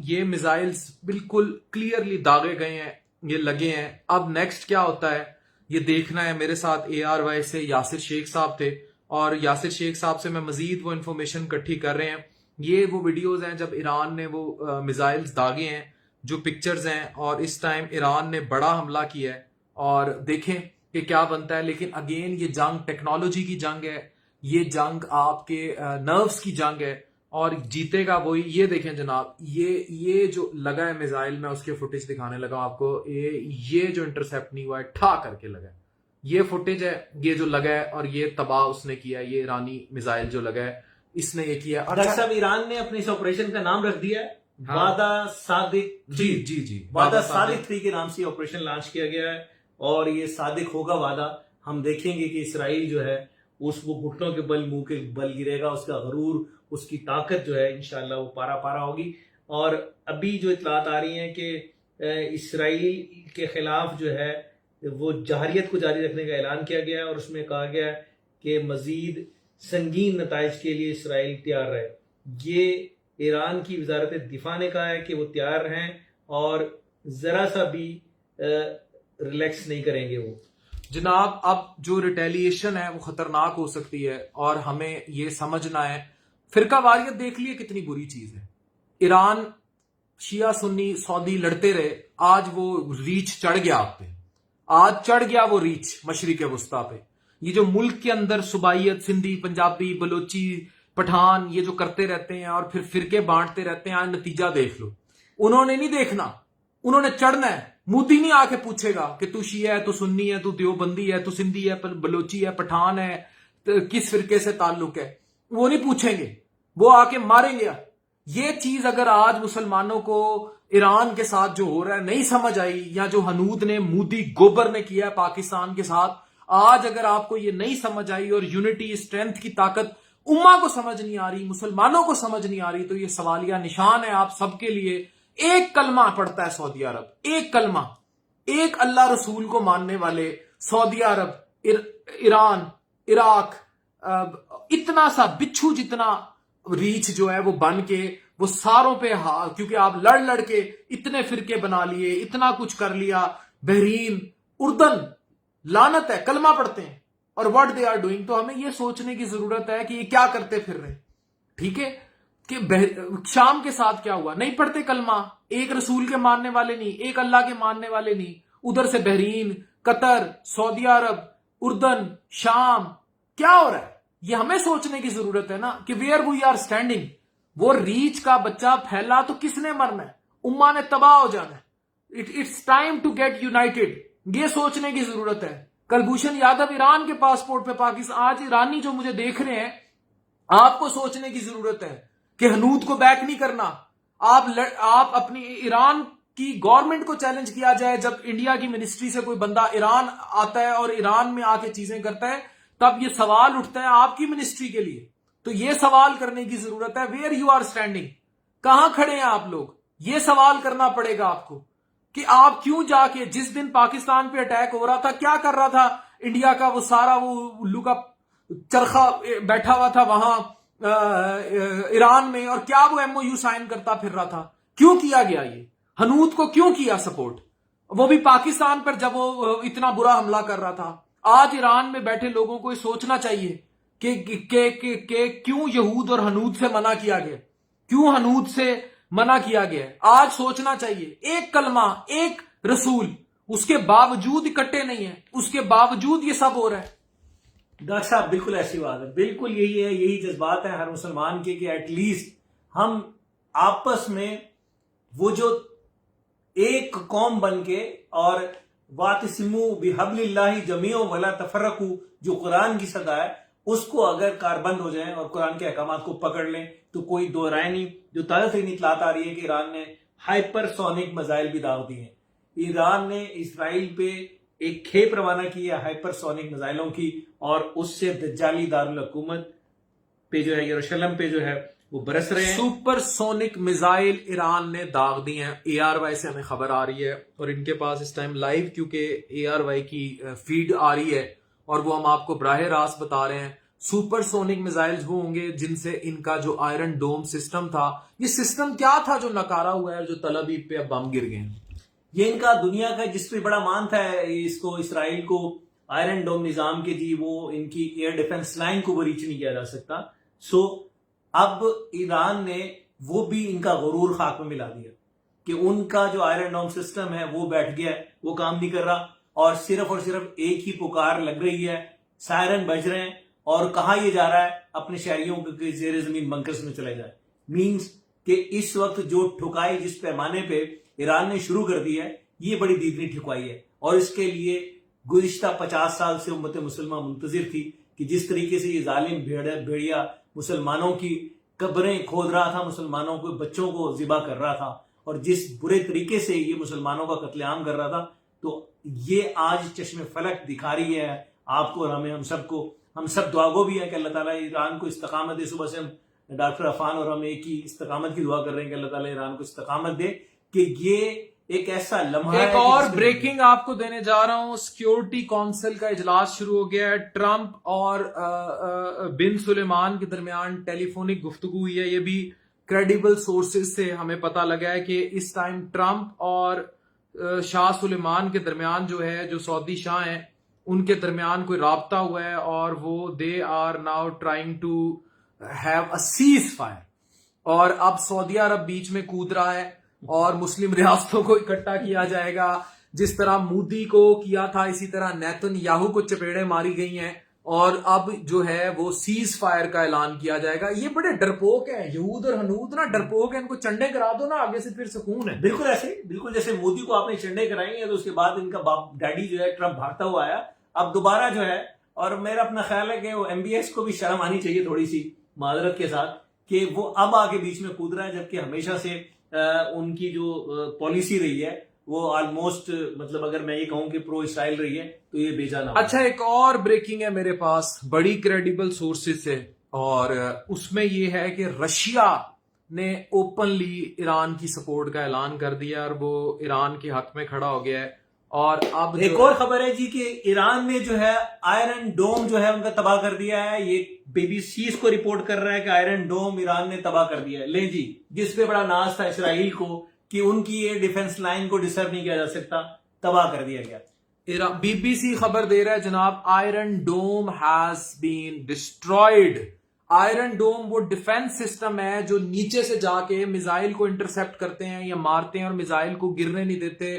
یہ میزائلز بالکل کلیئرلی داغے گئے ہیں، یہ لگے ہیں. اب نیکسٹ کیا ہوتا ہے یہ دیکھنا ہے. میرے ساتھ ARY سے یاسر شیخ صاحب تھے، اور یاسر شیخ صاحب سے میں مزید وہ انفارمیشن اکٹھی کر رہے ہیں. یہ وہ ویڈیوز ہیں جب ایران نے وہ میزائلز داغے ہیں، جو پکچرز ہیں، اور اس ٹائم ایران نے بڑا حملہ کیا ہے اور دیکھیں کہ کیا بنتا ہے. لیکن اگین یہ جنگ ٹیکنالوجی کی جنگ ہے، یہ جنگ آپ کے نروز کی جنگ ہے، اور جیتے گا وہی. یہ دیکھیں جناب، یہ جو لگا ہے میزائل، میں اس کے فوٹیج دکھانے لگا آپ کو. یہ جو انٹرسیپٹ نہیں ہوا ہے ٹھا کر کے لگا ہے، یہ فوٹیج ہے، یہ جو لگا ہے، اور یہ تباہ اس نے کیا ہے. یہ ایرانی میزائل جو لگا ہے اس نے یہ کیا. ڈاکٹر صاحب ایران نے اپنے اس آپریشن کا نام رکھ دیا ہے وعدہ صادق. جی وعدہ صادق 3 کے نام سے آپریشن لانچ کیا گیا ہے، اور یہ صادق ہوگا وعدہ. ہم دیکھیں گے کہ اسرائیل جو ہے اس وہ گھٹنوں کے بل، منہ کے بل گرے گا، اس کا غرور، اس کی طاقت جو ہے انشاءاللہ وہ پارا پارا ہوگی. اور ابھی جو اطلاعات آ رہی ہیں کہ اسرائیل کے خلاف جو ہے وہ جارحیت کو جاری رکھنے کا اعلان کیا گیا ہے، اور اس میں کہا گیا ہے کہ مزید سنگین نتائج کے لیے اسرائیل تیار رہے. یہ ایران کی وزارت دفاع نے کہا ہے کہ وہ تیار ہیں اور ذرا سا بھی ریلیکس نہیں کریں گے وہ. جناب اب جو ریٹیلیشن ہے وہ خطرناک ہو سکتی ہے، اور ہمیں یہ سمجھنا ہے. فرقہ واریت دیکھ لیے کتنی بری چیز ہے. ایران شیعہ سنی سعودی لڑتے رہے، آج وہ ریچ چڑھ گیا آپ پہ، آج چڑھ گیا وہ ریچ مشرق وسطیٰ پہ. یہ جو ملک کے اندر صوبائیت، سندھی، پنجابی، بلوچی، پٹھان یہ جو کرتے رہتے ہیں اور پھر فرقے بانٹتے رہتے ہیں، آج نتیجہ دیکھ لو. انہوں نے نہیں دیکھنا، انہوں نے چڑھنا ہے. مودی نہیں آ کے پوچھے گا کہ تو شیعہ ہے، تو سنی ہے، تو دیوبندی ہے، تو سندھی ہے، بلوچی ہے، پٹھان ہے، کس فرقے سے تعلق ہے. وہ نہیں پوچھیں گے، وہ آ کے ماریں گے. یہ چیز اگر آج مسلمانوں کو ایران کے ساتھ جو ہو رہا ہے نہیں سمجھ آئی، یا جو حنود نے، مودی گوبر نے کیا ہے پاکستان کے ساتھ، آج اگر آپ کو یہ نہیں سمجھ آئی اور یونٹی، اسٹرینتھ کی طاقت امہ کو سمجھ نہیں آ رہی، مسلمانوں کو سمجھ نہیں آ رہی، تو یہ سوالیہ نشان ہے آپ سب کے لیے. ایک کلمہ پڑھتا ہے سعودی عرب، ایک کلمہ، ایک اللہ رسول کو ماننے والے سعودی عرب، ایران، عراق، اتنا سا بچھو جتنا ریچ جو ہے وہ بن کے وہ ساروں پہ، کیونکہ آپ لڑ کے اتنے فرقے بنا لیے، اتنا کچھ کر لیا. بحرین، اردن، لعنت ہے، کلمہ پڑھتے ہیں اور واٹ دے آر ڈوئنگ. تو ہمیں یہ سوچنے کی ضرورت ہے کہ یہ کیا کرتے پھر رہے. ٹھیک ہے، کہ شام کے ساتھ کیا ہوا؟ نہیں پڑھتے کلمہ، ایک رسول کے ماننے والے نہیں، ایک اللہ کے ماننے والے نہیں. ادھر سے بحرین، قطر، سعودی عرب، اردن، شام، کیا ہو رہا ہے؟ یہ ہمیں سوچنے کی ضرورت ہے نا کہ ویئر وی آر اسٹینڈنگ. وہ ریچھ کا بچہ پھیلا تو کس نے مرنا ہے؟ امہ نے تباہ ہو جانا ہے. It's time to get united. یہ سوچنے کی ضرورت ہے. کلبھوشن یادو ایران کے پاسپورٹ پہ پاکستان، آج ایرانی جو مجھے دیکھ رہے ہیں، آپ کو سوچنے کی ضرورت ہے کہ حنوت کو بیک نہیں کرنا. آپ اپنی ایران کی گورنمنٹ کو چیلنج کیا جائے. جب انڈیا کی منسٹری سے کوئی بندہ ایران آتا ہے اور ایران میں آ کے چیزیں کرتا ہے، تب یہ سوال اٹھتا ہے آپ کی منسٹری کے لیے. تو یہ سوال کرنے کی ضرورت ہے، ویئر یو آر اسٹینڈنگ، کہاں کھڑے ہیں آپ لوگ؟ یہ سوال کرنا پڑے گا آپ کو کہ آپ کیوں جا کے، جس دن پاکستان پہ اٹیک ہو رہا تھا، کیا کر رہا تھا انڈیا کا وہ سارا وہ الو کا چرخا بیٹھا ہوا تھا وہاں ایران میں، اور کیا وہ ایم او یو سائن کرتا پھر رہا تھا؟ کیوں کیا گیا یہ؟ حنوت کو کیوں کیا سپورٹ؟ وہ بھی پاکستان پر جب وہ اتنا برا حملہ کر رہا تھا. آج ایران میں بیٹھے لوگوں کو یہ سوچنا چاہیے کہ کیوں یہود اور حنوت سے منع کیا گیا، کیوں حنوت سے منع کیا گیا. آج سوچنا چاہیے. ایک کلمہ، ایک رسول، اس کے باوجود اکٹھے نہیں ہیں، اس کے باوجود یہ سب ہو رہا ہے. ڈاکٹر صاحب بالکل ایسی بات ہے، بالکل یہی ہے، یہی جذبات ہیں ہر مسلمان کے کہ ایٹ لیسٹ ہم آپس میں وہ جو ایک قوم بن کے، اور واعتصموا بحبل اللہ جميعا ولا تفرقوا جو قرآن کی صدا ہے، اس کو اگر کاربند ہو جائیں اور قرآن کے احکامات کو پکڑ لیں تو کوئی دو رائے نہیں. جو تازہ ترین اطلاعات آ رہی ہے کہ ایران نے ہائپر سونک میزائل بھی داغ دی ہیں. ایران نے اسرائیل پہ ایک کھیپ روانہ کی ہے ہائپر سونک میزائلوں کی، اور اس سے دجالی دارالحکومت پہ جو ہے، یروشلم پہ جو ہے، وہ برس رہے ہیں. سپر سونک میزائل ایران نے داغ دی ہیں. اے آر وائی سے ہمیں خبر آ رہی ہے، اور ان کے پاس اس ٹائم لائیو کیونکہ اے آر وائی کی فیڈ آ رہی ہے اور وہ ہم آپ کو براہ راست بتا رہے ہیں. سپر سونک میزائلز وہ ہوں گے جن سے ان کا جو آئرن ڈوم سسٹم تھا، یہ سسٹم کیا تھا جو نکارا ہوا ہے، جو تل ابیب پہ اب بم گر گئے ہیں. یہ ان کا دنیا کا جس پہ بڑا مان تھا اس کو، اسرائیل کو، آئرن ڈوم نظام کے، جی وہ ان کی ایئر ڈیفنس لائن کو بریچ نہیں کیا جا سکتا. سو اب ایران نے وہ بھی ان کا غرور خاک میں ملا دیا کہ ان کا جو آئرن ڈوم سسٹم ہے وہ بیٹھ گیا ہے، وہ کام نہیں کر رہا، اور صرف ایک ہی پکار لگ رہی ہے، سائرن بج رہے ہیں، اور کہاں یہ جا رہا ہے؟ اپنے شہریوں کے زیر زمین بنکرز میں چلے جائے. مینز کہ اس وقت جو ٹھکائی جس پیمانے پہ ایران نے شروع کر دی ہے، یہ بڑی دیدنی ٹھکائی ہے، اور اس کے لیے گزشتہ 50 سال سے امت مسلمہ منتظر تھی کہ جس طریقے سے یہ ظالم بھیڑیا مسلمانوں کی قبریں کھود رہا تھا، مسلمانوں کو، بچوں کو ذبح کر رہا تھا، اور جس برے طریقے سے یہ مسلمانوں کا قتل عام کر رہا تھا، تو یہ آج چشم فلک دکھا رہی ہے آپ کو اور ہمیں، ہم سب کو. ہم سب دعا گو بھی ہے کہ اللہ تعالیٰ ایران کو استقامت دے. صبح سے ہم ڈاکٹر عفان اور ہم ایک ہی استقامت کی دعا کر رہے ہیں کہ اللہ تعالیٰ ایران کو استقامت دے، کہ یہ ایک ایسا لمحہ ہے. ایک اور بریکنگ آپ کو دینے جا رہا ہوں. سیکیورٹی کونسل کا اجلاس شروع ہو گیا ہے. ٹرمپ اور بن سلیمان کے درمیان ٹیلی فونک گفتگو ہوئی ہے. یہ بھی کریڈیبل سورسز سے ہمیں پتہ لگا ہے کہ اس ٹائم ٹرمپ اور شاہ سلیمان کے درمیان جو ہے، جو سعودی شاہ ہیں، ان کے درمیان کوئی رابطہ ہوا ہے، اور وہ they are now trying to have a ceasefire. اور اب سعودی عرب بیچ میں کود رہا ہے اور مسلم ریاستوں کو اکٹھا کیا جائے گا. جس طرح مودی کو کیا تھا، اسی طرح نیتن یاہو کو چپیڑیں ماری گئی ہیں، اور اب جو ہے وہ سیز فائر کا اعلان کیا جائے گا. یہ بڑے ڈرپوک ہیں یہود اور حنود نا، ڈرپوک ہیں. ان کو چنڈے کرا دو نا آگے سے، پھر سکون ہے. بالکل ایسے، بالکل جیسے مودی کو آپ نے چنڈے کرائیں گے تو اس کے بعد ان کا باپ ڈیڈی جو ہے ٹرمپ بھاگتا ہوا آیا، اب دوبارہ جو ہے. اور میرا اپنا خیال ہے کہ وہ ایم بی ایس کو بھی شرم آنی چاہیے تھوڑی سی، معذرت کے ساتھ، کہ وہ اب آگے بیچ میں کود رہا ہے، جبکہ ہمیشہ سے ان کی جو پالیسی رہی ہے وہ آلموسٹ، مطلب اگر میں یہ کہوں کہ پرو اسرائیل رہی ہے تو یہ بیجا نہ. اچھا، ایک اور بریکنگ ہے میرے پاس بڑی کریڈیبل سورسز سے، اور اس میں یہ ہے کہ رشیا نے اوپنلی ایران کی سپورٹ کا اعلان کر دیا، اور وہ ایران کے حق میں کھڑا ہو گیا ہے. اور اب ایک اور خبر ہے جی کہ ایران نے جو ہے آئرن ڈوم جو ہے ان کا تباہ کر دیا ہے. یہ بی بی سی اس کو رپورٹ کر رہا ہے کہ آئرن ڈوم ایران نے تباہ کر دیا ہے. لیں جی، جس پہ بڑا ناز تھا اسرائیل کو کہ ان کی یہ ڈیفنس لائن کو ڈسٹرب نہیں کیا جا سکتا، تباہ کر دیا گیا. بی بی سی خبر دے رہا ہے جناب، Iron Dome has been destroyed. Iron Dome وہ ڈیفense سسٹم ہے جو نیچے سے جا کے میزائل کو انٹرسپٹ کرتے ہیں یا مارتے ہیں اور میزائل کو گرنے نہیں دیتے.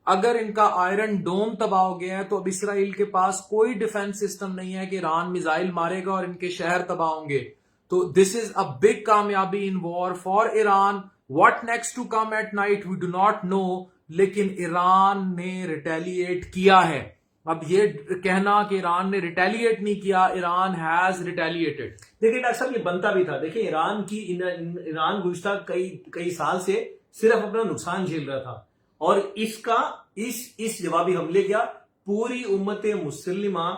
اگر ان کا آئرن ڈوم تباہ ہو گیا ہے تو اب اسرائیل کے پاس کوئی ڈیفense سسٹم نہیں ہے کہ ایران میزائل مارے گا اور ان کے شہر تباہ ہوں گے. تو دس از اے بگ کامیابی in war for Iran. What next to come at night we do not know, لیکن ایران نے ریٹیلیٹ کیا ہے. اب یہ کہنا کہ ایران نے ریٹیلیٹ نہیں کیا, ایران ہیز ریٹیلیٹڈ. دیکھیں ڈاکٹر صاحب یہ بنتا بھی تھا. دیکھیں ایران گزشتہ کئی سال سے صرف اپنا نقصان جھیل رہا تھا اور اس جوابی حملے کا پوری امت مسلمہ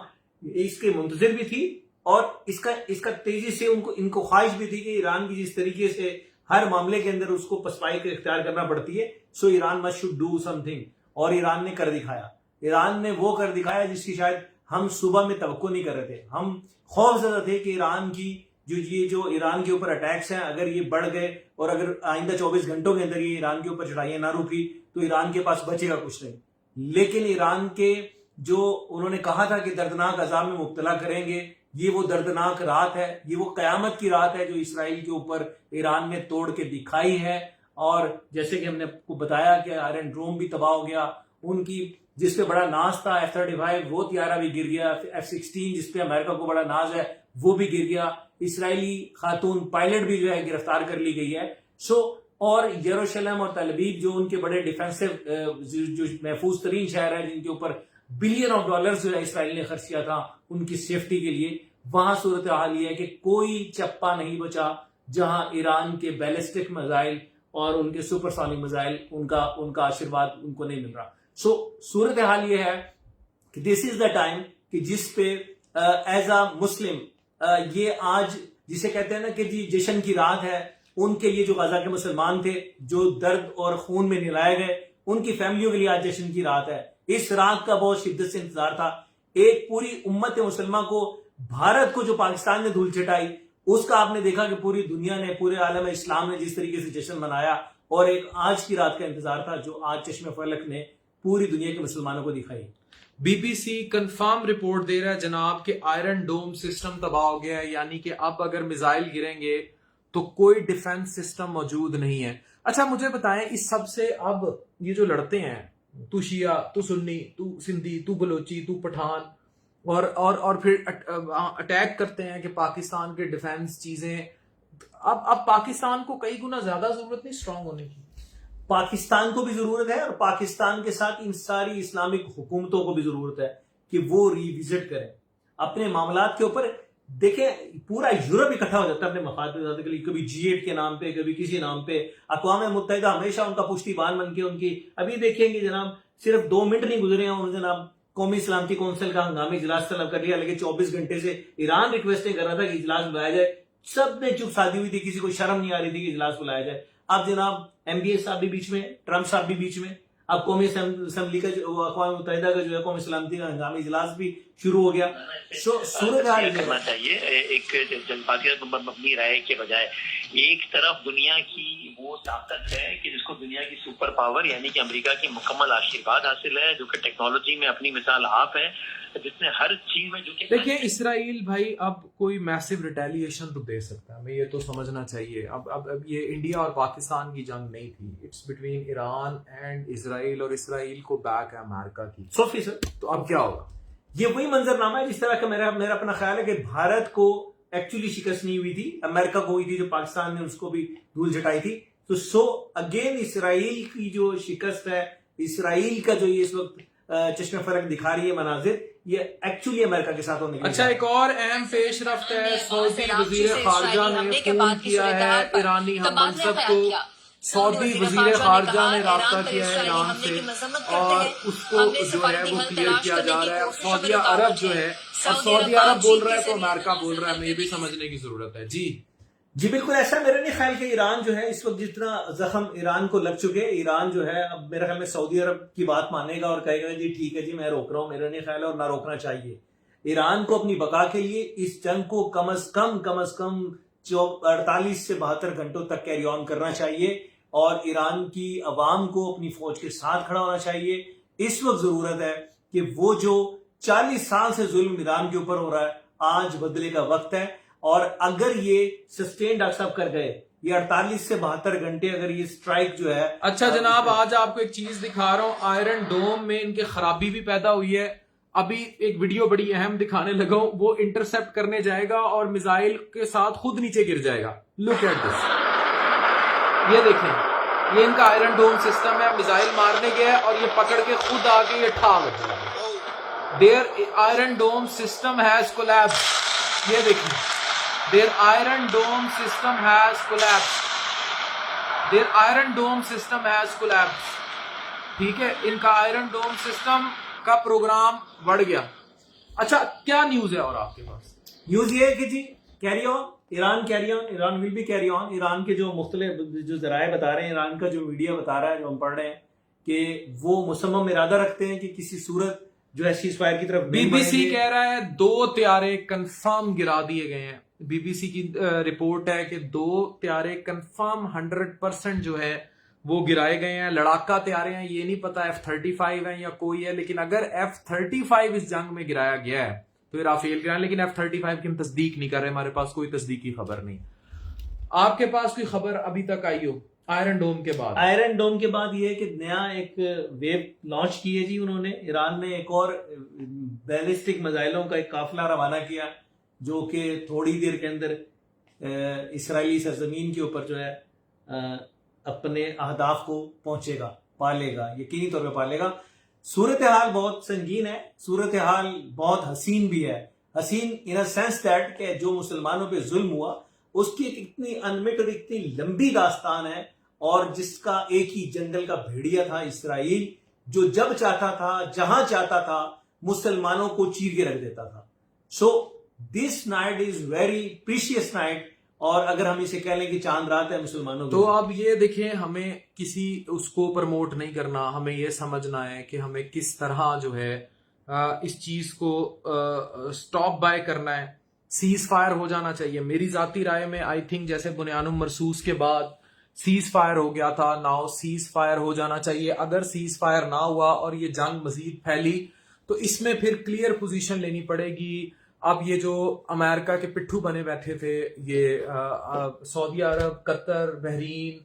اس کے منتظر بھی تھی اور اس کا تیزی سے ان کو خواہش بھی تھی کہ ایران کی جس طریقے سے ہر معاملے کے اندر اس کو پسپائی کا اختیار کرنا پڑتی ہے, سو Iran must should do something, اور ایران نے کر دکھایا. ایران نے وہ کر دکھایا جس کی شاید ہم صبح میں توقع نہیں کر رہے تھے. ہم خوف زدہ تھے کہ ایران کی جو ایران کے اوپر اٹیکس ہیں اگر یہ بڑھ گئے اور اگر آئندہ 24 گھنٹوں کے اندر یہ ایران کے اوپر چڑھائیاں نہ رکی تو ایران کے پاس بچے گا کچھ نہیں. لیکن ایران کے جو انہوں نے کہا تھا کہ دردناک عذاب میں مبتلا کریں گے, یہ وہ دردناک رات ہے, یہ وہ قیامت کی رات ہے جو اسرائیل کے اوپر ایران نے توڑ کے دکھائی ہے. اور جیسے کہ ہم نے کو بتایا کہ آئرن ڈوم بھی تباہ ہو گیا, ان کی جس پہ بڑا ناز تھا F-35 وہ طیارہ بھی گر گیا, F-16 جس پہ امریکہ کو بڑا ناز ہے وہ بھی گر گیا, اسرائیلی خاتون پائلٹ بھی جو ہے گرفتار کر لی گئی ہے. سو اور یروشلم اور تل ابیب جو ان کے بڑے ڈیفینسو جو محفوظ ترین شہر ہیں جن کے اوپر بلین آف ڈالرز جو ہے اسرائیل نے خرچ کیا تھا ان کی سیفٹی کے لیے, وہاں صورتحال یہ ہے کہ کوئی چپا نہیں بچا جہاں ایران کے بیلسٹک میزائل اور ان کے سپر سونک میزائل ان کا آشیرواد ان کو نہیں مل رہا. سو صورتحال یہ ہے کہ دس از دا ٹائم کہ جس پہ ایز اے مسلم یہ آج جسے کہتے ہیں نا کہ جی جشن کی رات ہے, ان کے لیے جو غزہ کے مسلمان تھے جو درد اور خون میں نہلائے گئے ان کی فیملیوں کے لیے آج جشن کی رات ہے. اس رات کا بہت شدت سے انتظار تھا. ایک پوری امت مسلمہ کو, بھارت کو جو پاکستان نے دھول چٹائی, اس کا آپ نے دیکھا کہ پوری دنیا نے, پورے عالم اسلام نے جس طریقے سے جشن منایا, اور ایک آج کی رات کا انتظار تھا جو آج چشم فلک نے پوری دنیا کے مسلمانوں کو دکھائی. B B C confirm report دے رہا ہے جناب کہ آئرن ڈوم سسٹم تباہ ہو گیا ہے, یعنی کہ اب اگر میزائل گریں گے تو کوئی ڈیفنس سسٹم موجود نہیں ہے. اچھا مجھے بتائیں, اس سب سے اب یہ جو لڑتے ہیں, تو شیعہ, تو سنی, تو سندھی, تو بلوچی, تو پٹھان, اور پھر اٹیک کرتے ہیں کہ پاکستان کے ڈیفنس چیزیں, اب پاکستان کو کئی گنا زیادہ ضرورت نہیں اسٹرانگ ہونے کی. پاکستان کو بھی ضرورت ہے اور پاکستان کے ساتھ ان ساری اسلامک حکومتوں کو بھی ضرورت ہے کہ وہ ریوزٹ کریں اپنے معاملات کے اوپر. دیکھیں پورا یورپ اکٹھا ہو جاتا ہے اپنے مفاد کے لیے, کبھی G8 کے نام پہ, کبھی کسی نام پہ. اقوام متحدہ ہمیشہ ان کا پشتی بان بن کے ان کی, ابھی دیکھیں گے جناب صرف 2 منٹ نہیں گزرے ہیں انہوں نے جناب قومی سلامتی کونسل کا ہنگامی اجلاس طلب کر لیا, لیکن 24 گھنٹے سے ایران ریکویسٹنگ کر رہا تھا کہ اجلاس بلایا جائے. سب نے چپ سادھی ہوئی تھی, کسی کو شرم نہیں آ رہی تھی کہ اجلاس بلایا جائے. اب جناب MBS صاحب بھی بیچ میں, ٹرمپ صاحب بھی بیچ میں, اب قومی اسمبلی کا اقوام متحدہ کا جو ہے قومی سلامتی کا ہنگامی اجلاس بھی شروع ہو گیا. صورتحال کرنا چاہیے ایک جذباتی مبنی رائے کے بجائے. ایک طرف دنیا کی وہ طاقت ہے کہ جس کو دنیا کی سپر پاور یعنی کہ امریکہ کی مکمل آشیرواد حاصل ہے, جو کہ ٹیکنالوجی میں اپنی مثال آپ ہے, جس نے ہر چیز میں جو کہ دیکھیں اسرائیل بھائی اب کوئی میسو ریٹیلیشن تو دے سکتا ہے, ہمیں یہ تو سمجھنا چاہیے. اب یہ انڈیا اور پاکستان کی جنگ نہیں تھی, it's between Iran and Israel, اور اسرائیل کو بیک ہے امریکہ کی. 100%. تو اب کیا ہوگا؟ یہ وہی منظر نامہ ہے جس طرح کا میرا اپنا خیال ہے کہ بھارت کو ایکچولی شکست نہیں ہوئی تھی, امریکہ کو ہوئی تھی جو پاکستان نے اس کو بھی دھول چٹائی تھی. تو سو اگین اسرائیل کی جو شکست ہے, اسرائیل کا جو یہ اس وقت چشم فلک دکھا رہی ہے مناظر, یہ ایکچولی امریکہ کے ساتھ ہونے کی. اچھا ایک اور اہم پیش رفت ہے, سعودی وزیر خارجہ نے فون کیا ہے ایرانی ہم منصب کو. سعودی وزیر خارجہ نے رابطہ کیا ہے ایران سے اور اس کو جو ہے وہ کلیئر کیا جا رہا ہے. سعودی عرب جو ہے, اب سعودی عرب بول رہا ہے تو امریکہ بول رہا ہے, ہمیں یہ بھی سمجھنے کی ضرورت ہے. جی بالکل ایسا. میرا نہیں خیال کہ ایران جو ہے اس وقت جتنا زخم ایران کو لگ چکے, ایران جو ہے اب میرا خیال میں سعودی عرب کی بات مانے گا اور کہے گا جی ٹھیک ہے جی میں روک رہا ہوں. میرا نہیں خیال ہے اور نہ روکنا چاہیے. ایران کو اپنی بقا کے لیے اس جنگ کو کم از کم 48 سے 72 گھنٹوں تک کیری آن کرنا چاہیے, اور ایران کی عوام کو اپنی فوج کے ساتھ کھڑا ہونا چاہیے. اس وقت ضرورت ہے کہ وہ جو 40 سال سے ظلم ایران کے اوپر ہو رہا ہے, آج بدلے کا وقت ہے. اور اگر یہ سسٹین ڈاکٹر صاحب کر گئے یہ 48 سے 72 گھنٹے اگر یہ سٹرائک جو ہے. اچھا جناب آج آپ کو ایک چیز دکھا رہا ہوں, آئرن ڈوم میں ان کے خرابی بھی پیدا ہوئی ہے. ابھی ایک ویڈیو بڑی اہم دکھانے لگا ہوں, وہ انٹرسپٹ کرنے جائے گا اور میزائل کے ساتھ خود نیچے گر جائے گا. لک ایٹ دس, یہ دیکھیں یہ ان کا آئرن ڈوم سسٹم ہے, میزائل مارنے گیا اور یہ پکڑ کے خود آ کے یہ ٹھا گیا. Their iron dome system has collapsed. یہ دیکھیں their iron dome system has collapsed. Their iron dome system has collapsed. ٹھیک ہے, ان کا آئرن ڈوم سسٹم کا پروگرام بڑھ گیا. اچھا کیا نیوز ہے اور آپ کے پاس؟ نیوز یہ ہے کہ جی carry on, Iran carry on, Iran will be carry on. Iran کے جو مختلف جو ذرائع بتا رہے ہیں, ایران کا جو میڈیا بتا رہا ہے, جو ہم پڑھ رہے ہیں کہ وہ مصمم ارادہ رکھتے ہیں کہ کسی صورت جو ہے سیز فائر کی طرف. بی بی سی کہہ رہا ہے 2 طیارے کنفرم گرا دیے گئے ہیں. بی بی سی کی رپورٹ ہے کہ 2 طیارے کنفرم 100% جو ہے وہ گرائے گئے ہیں. لڑاکا طیارے ہیں, یہ نہیں پتا F-35 ہیں یا کوئی ہے, لیکن اگر F-35 اس جنگ میں گرایا گیا ہے تو یہ رافیل گرا, لیکن F-35 کی ہم تصدیق نہیں کر رہے, ہمارے پاس کوئی تصدیقی خبر نہیں. آپ کے پاس کوئی خبر ابھی تک آئی ہو آئرن ڈوم کے بعد؟ آئرن ڈوم کے بعد یہ ہے کہ نیا ایک ویو لانچ کی ہے جی انہوں نے. ایران نے ایک اور بیلسٹک میزائلوں کا ایک قافلہ روانہ کیا جو کہ تھوڑی دیر کے اندر اسرائیلی سرزمین کے اوپر جو ہے اپنے اہداف کو پہنچے گا, پالے گا, یقینی طور پہ پالے گا. صورتحال بہت سنگین ہے, صورتحال بہت حسین بھی ہے. حسین ان اے سینس دیٹ کہ جو مسلمانوں پہ ظلم ہوا اس کی اتنی انمٹ اور اتنی لمبی داستان ہے, اور جس کا ایک ہی جنگل کا بھیڑیا تھا اسرائیل, جو جب چاہتا تھا جہاں چاہتا تھا مسلمانوں کو چیر کے رکھ دیتا تھا. So this night is very precious night, اور اگر ہم اسے کہہ لیں کہ چاند رات ہے مسلمانوں تو اب یہ دیکھیں ہمیں کسی اس کو پروموٹ نہیں کرنا, ہمیں یہ سمجھنا ہے کہ ہمیں کس طرح جو ہے اس چیز کو سٹاپ بائی کرنا ہے. سیز فائر ہو جانا چاہیے. میری ذاتی رائے میں آئی تھنک جیسے بنیان مرصوص کے بعد سیز فائر ہو گیا تھا, ناؤ سیز فائر ہو جانا چاہیے. اگر سیز فائر نہ ہوا اور یہ جنگ مزید پھیلی تو اس میں پھر کلیئر پوزیشن لینی پڑے گی. اب یہ جو امریکہ کے پٹھو بنے بیٹھے تھے, یہ سعودی عرب, قطر, بحرین,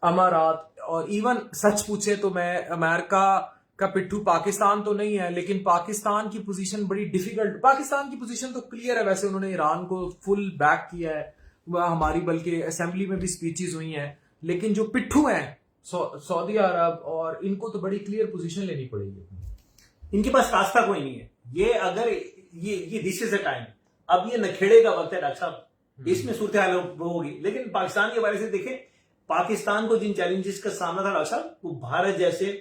امارات, اور ایون سچ پوچھے تو میں امریکہ کا پٹھو پاکستان تو نہیں ہے, لیکن پاکستان کی پوزیشن بڑی ڈیفیکلٹ. پاکستان کی پوزیشن تو کلیئر ہے, ویسے انہوں نے ایران کو فل بیک کیا ہے, ہماری بلکہ اسمبلی میں بھی سپیچز ہوئی ہیں, لیکن جو پٹھو ہیں سعودی عرب, اور ان کو تو بڑی کلیئر پوزیشن لینی پڑے گی. ان کے پاس راستہ کوئی نہیں ہے. یہ اگر یہ دس از اے ٹائم, اب یہ نکھیڑے کا وقت ہے ڈاکٹر صاحب, اس میں صورتحال ہوگی. لیکن پاکستان کے بارے سے دیکھیں, پاکستان کو جن چیلنجز کا سامنا تھا ڈاکٹر صاحب, وہ بھارت جیسے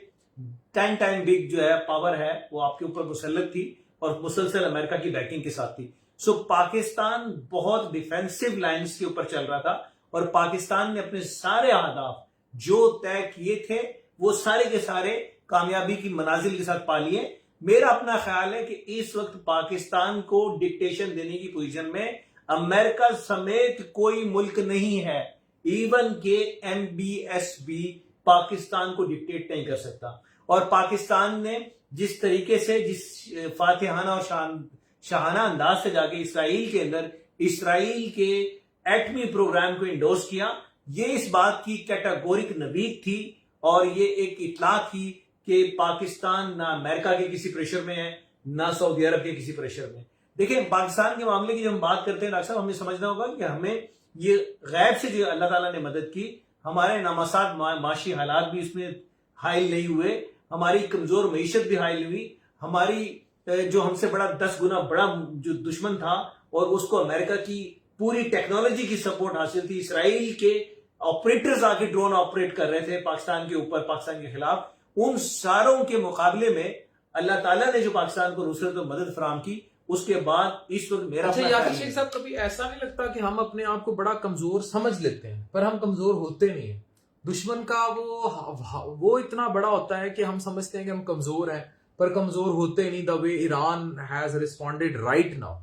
10 ٹائم بگ جو ہے پاور ہے وہ آپ کے اوپر مسلط تھی, اور مسلسل امریکہ کی بیکنگ کے ساتھ تھی. سو پاکستان بہت ڈیفینسو لائنز کے اوپر چل رہا تھا, اور پاکستان نے اپنے سارے اہداف جو طے کیے تھے وہ سارے کے سارے کامیابی کی منازل کے ساتھ پا لیے. میرا اپنا خیال ہے کہ اس وقت پاکستان کو ڈکٹیشن دینے کی پوزیشن میں امریکہ سمیت کوئی ملک نہیں ہے. ایون کہ MBS بھی پاکستان کو ڈکٹیٹ نہیں کر سکتا. اور پاکستان نے جس طریقے سے, جس فاتحانہ اور شاہانہ انداز سے جا کے اسرائیل کے اندر اسرائیل کے ایٹمی پروگرام کو انڈورس کیا, یہ اس بات کی کیٹاگورک نوید تھی, اور یہ ایک اطلاع تھی کہ پاکستان نہ امریکہ کے کسی پریشر میں ہے, نہ سعودی عرب کے کسی پریشر میں. دیکھیں پاکستان کے معاملے کی جب ہم بات کرتے ہیں ڈاکٹر صاحب, ہمیں سمجھنا ہوگا کہ ہمیں یہ غیب سے جو اللہ تعالیٰ نے مدد کی, ہمارے نامساعد معاشی حالات بھی اس میں حائل نہیں ہوئے, ہماری کمزور معیشت بھی حائل ہوئی, ہماری جو ہم سے بڑا 10 گنا بڑا جو دشمن تھا اور اس کو امریکہ کی پوری ٹیکنالوجی کی سپورٹ حاصل تھی, اسرائیل کے آپریٹرز آ کے ڈرون آپریٹ کر رہے تھے پاکستان کے اوپر, پاکستان کے خلاف, ان ساروں کے مقابلے میں اللہ تعالیٰ نے جو پاکستان کو نصرت و مدد فراہم کی, اس کے بعد اس وقت میرا اچھا یاسر شیخ صاحب, کبھی ایسا نہیں لگتا کہ ہم اپنے آپ کو بڑا کمزور سمجھ لیتے ہیں پر ہم کمزور ہوتے نہیں ہیں؟ دشمن کا وہ اتنا بڑا ہوتا ہے کہ ہم سمجھتے ہیں کہ ہم کمزور ہیں پر کمزور ہوتے نہیں. the way Iran has responded right now.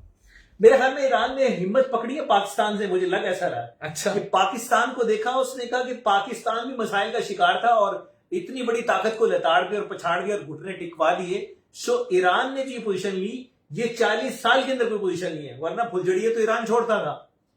میرے خیال میں ایران نے ہمت پکڑی ہے پاکستان سے, مجھے لگ ایسا رہا. اچھا, کہ پاکستان کو دیکھا, اس نے کہا کہ پاکستان بھی مسائل کا شکار تھا اور اتنی بڑی طاقت کو لتاڑ کے اور پچھاڑ کے اور گھٹنے ٹکوا دیے. سو ایران نے جو پوزیشن لی, یہ 40 سال کے اندر کوئی پوزیشن نہیں ہے, ورنہ پھلجڑیے تو ایران چھوڑتا تھا,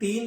3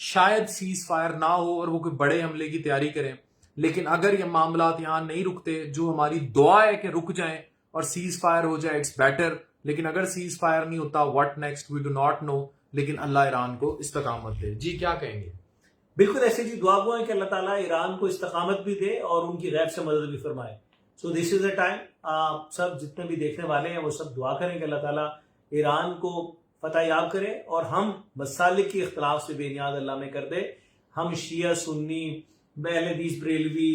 شاید سیز فائر نہ ہو اور وہ کوئی بڑے حملے کی تیاری کریں. لیکن اگر یہ معاملات یہاں نہیں رکتے, جو ہماری دعا ہے کہ رک جائیں اور سیز فائر ہو جائے, اٹس بیٹر. لیکن اگر سیز فائر نہیں ہوتا, what next we do not know. لیکن اللہ ایران کو استقامت دے. جی کیا کہیں گے؟ بالکل ایسے جی, دعا گو ہے کہ اللہ تعالیٰ ایران کو استقامت بھی دے اور ان کی غیب سے مدد بھی فرمائے. سو دس از اے ٹائم, آپ سب جتنے بھی دیکھنے والے ہیں وہ سب دعا کریں کہ اللہ تعالیٰ ایران کو فتح یاب کرے اور ہم مسالک کی اختلاف سے بے نیاز اللہ میں کر دے. ہم شیعہ سنی, اہل حدیث بریلوی,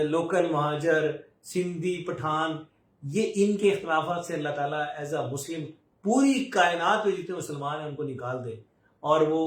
لوکل مہاجر, سندھی, پٹھان, یہ ان کے اختلافات سے اللہ تعالیٰ ایز اے مسلم پوری کائنات میں جتنے مسلمان ہیں ان کو نکال دے. اور وہ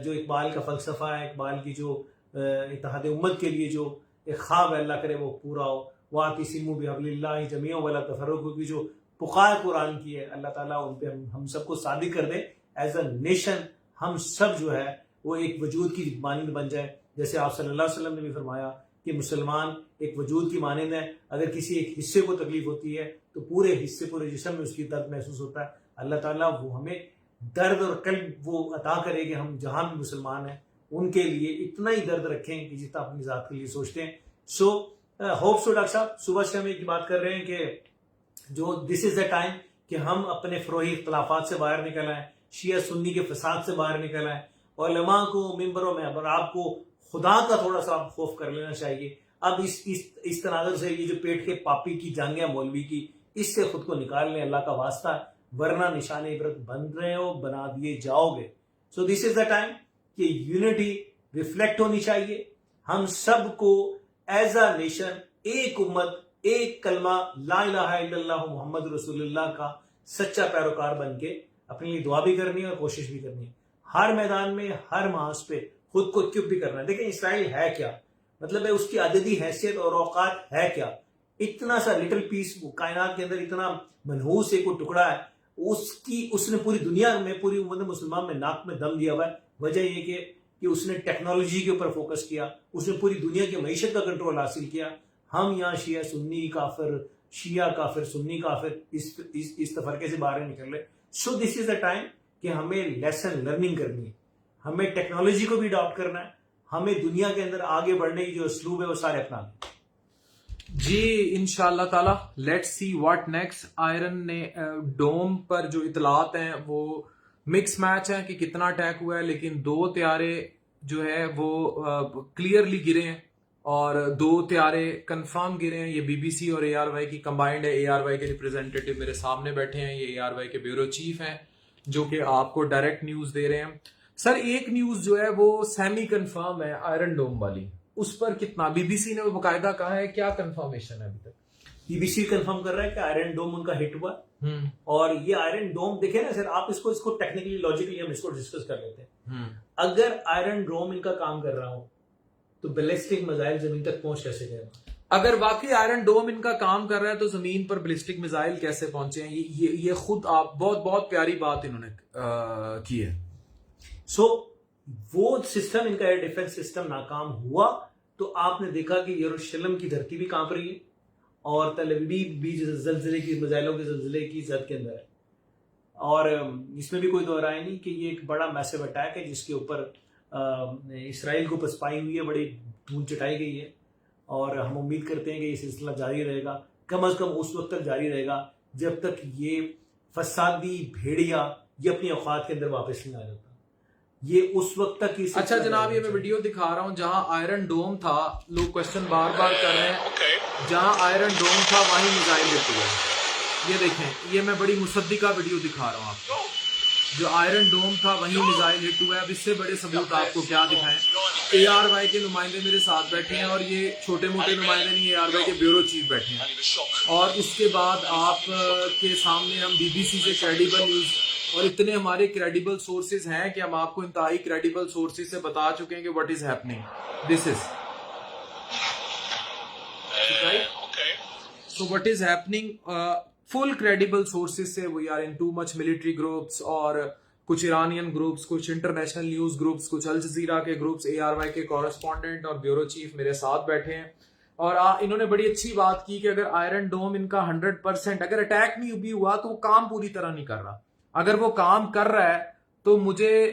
جو اقبال کا فلسفہ ہے, اقبال کی جو اتحاد امت کے لیے جو ایک خواب ہے, اللہ کرے وہ پورا ہو. واعتصموا بحبل اللہ جميعا ولا تفرقوا کی جو پکار قرآن کی ہے, اللہ تعالیٰ ان پہ ہم سب کو صادق کر دے. ایز اے نیشن ہم سب جو ہے وہ ایک وجود کی مانند بن جائے. جیسے آپ صلی اللہ علیہ وسلم نے بھی فرمایا کہ مسلمان ایک وجود کی مانند ہے, اگر کسی ایک حصے کو تکلیف ہوتی ہے تو پورے حصے, پورے جسم میں اس کی درد محسوس ہوتا ہے. اللہ تعالیٰ وہ ہمیں درد اور قلب وہ عطا کرے کہ ہم جہاں بھی مسلمان ہیں ان کے لیے اتنا ہی درد رکھیں کہ جتنا اپنی ذات کے لیے سوچتے ہیں. سو ہوپ سو ڈاکٹر صاحب, صبح سے ہم ایک بات کر رہے ہیں کہ جو دس از اے ٹائم کہ ہم اپنے فروعی اختلافات سے باہر نکل آئیں, شیعہ سنی کے فساد سے باہر نکل آئیں, علماء کو ممبروں میں اور آپ کو خدا کا تھوڑا سا خوف کر لینا چاہیے. اب اس تناظر سے یہ جو پیٹ کے پاپی کی جنگ ہے مولوی کی, اس سے خود کو نکال لیں, اللہ کا واسطہ ہے, ورنہ نشان عبرت بن رہے ہو, بنا دیے جاؤ گے. سو دس از دا ٹائم کہ یونٹی ریفلیکٹ ہونی چاہیے. ہم سب کو ایز اے نیشن ایک امت, ایک کلمہ لا الہ الا اللہ محمد رسول اللہ کا سچا پیروکار بن کے اپنے لیے دعا بھی کرنی ہے اور کوشش بھی کرنی ہے. ہر میدان میں, ہر محاذ پہ خود کو اکوپ بھی کرنا ہے. دیکھیں اسرائیل ہے کیا, مطلب ہے اس کی عددی حیثیت اور اوقات ہے کیا. اتنا سا لٹل پیس کائنات کے اندر, اتنا منحوس ایک ٹکڑا ہے, اس نے پوری دنیا میں, پوری امت مسلمان میں ناک میں دم دیا ہوا ہے. وجہ یہ کہ اس نے ٹیکنالوجی کے اوپر فوکس کیا, اس نے پوری دنیا کی معیشت کا کنٹرول حاصل کیا. ہم یہاں شیعہ سنی کافر, شیعہ کافر, سنی کافر, اس تفرقے سے باہر نکل رہے. سو دس از دا ٹائم کہ ہمیں لیسن لرننگ کرنی ہے, ہمیں ٹیکنالوجی کو بھی اڈاپٹ کرنا ہے, ہمیں دنیا کے اندر آگے بڑھنے کی جو اسلوب ہے وہ سارے اپنانے. جی انشاءاللہ تعالی let's see what next. Iron نے ڈوم پر جو اطلاعات ہیں وہ مکس میچ ہیں کہ کتنا اٹیک ہوا ہے, لیکن 2 طیارے جو ہے وہ کلیئرلی گرے ہیں اور 2 طیارے کنفرم گرے ہیں. یہ بی بی سی اور اے آر وائی کی کمبائنڈ ہے. اے آر وائی کے ریپرزینٹیٹیو میرے سامنے بیٹھے ہیں, یہ اے آر وائی کے بیورو چیف ہیں جو کہ آپ کو ڈائریکٹ نیوز دے رہے ہیں. سر ایک نیوز جو ہے وہ سیمی کنفرم ہے آئرن ڈوم والی, اس پر کتنا بی بی سی نے باقاعدہ کہا ہے, کیا کنفرمیشن ہے ابھی تک؟ بی بی سی کنفرم کر رہا ہے کہ آئرن ڈوم ان کا ہٹ ہوا. اور یہ آئرن ڈوم دیکھیں نا سر, آپ اس کو ٹیکنیکلی لاجیکلی ہم اس کو ڈسکس کر لیتے ہیں. اگر آئرن ڈوم ان کا کام کر رہا ہو تو بیلسٹک میزائل زمین تک پہنچ کیسے گئے؟ اگر واقعی آئرن ڈوم ان کا کام کر رہا ہے تو زمین پر بیلسٹک میزائل کیسے پہنچے ہیں؟ یہ خود آپ بہت پیاری بات انہوں نے کی ہے. سو وہ سسٹم, ان کا ایئر ڈیفنس سسٹم ناکام ہوا تو آپ نے دیکھا کہ یروشلم کی دھرتی بھی کانپ رہی ہے اور تل ابیب بھی زلزلے کی, میزائلوں کے زلزلے کی زد کے اندر ہے. اور اس میں بھی کوئی دو رائے نہیں کہ یہ ایک بڑا میسو اٹیک ہے جس کے اوپر اسرائیل کو پسپائی ہوئی ہے, بڑی دھول چٹائی گئی ہے. اور ہم امید کرتے ہیں کہ یہ سلسلہ جاری رہے گا, کم از کم اس وقت تک جاری رہے گا جب تک یہ فسادی بھیڑیا یہ اپنی اوقات کے اندر واپس نہیں آ جاتا. یہ اس وقت تک ہی. اچھا جناب, یہ میں ویڈیو دکھا رہا ہوں جہاں آئرن ڈوم تھا, لوگ کوشچن بار بار کر رہے ہیں, جہاں آئرن ڈوم تھا وہیں میزائل ہٹ ہوا. یہ دیکھیں, یہ میں بڑی مصدقہ ویڈیو دکھا رہا ہوں آپ کو, جو آئرن ڈوم تھا وہیں میزائل ہٹ ہوا ہے. اب اس سے بڑے ثبوت آپ کو کیا دکھائیں؟ اے آر وائی کے نمائندے میرے ساتھ بیٹھے ہیں, اور یہ چھوٹے موٹے نمائندے نہیں, اے آر وائی کے بیورو چیف بیٹھے ہیں. اور اس کے بعد آپ کے سامنے ہم بی بی سی سے کریڈیبل نیوز, اور اتنے ہمارے کریڈیبل سورسز ہیں کہ ہم آپ کو انتہائی کریڈیبل سورسز سے بتا چکے ہیں کہ what is happening. This is so what is happening, full credible sources سے. We are in touch military groups اور کچھ ایرانین گروپس, کچھ انٹرنیشنل نیوز گروپس, کچھ الجزیرہ کے گروپس. اے آر وائی کے کورسپونڈنٹ اور بیورو چیف میرے ساتھ بیٹھے ہیں, اور انہوں نے بڑی اچھی بات کی کہ اگر آئرن ڈوم ان کا 100% اگر اٹیک نہیں بھی ہوا تو وہ کام پوری طرح نہیں کر رہا. اگر وہ کام کر رہا ہے تو مجھے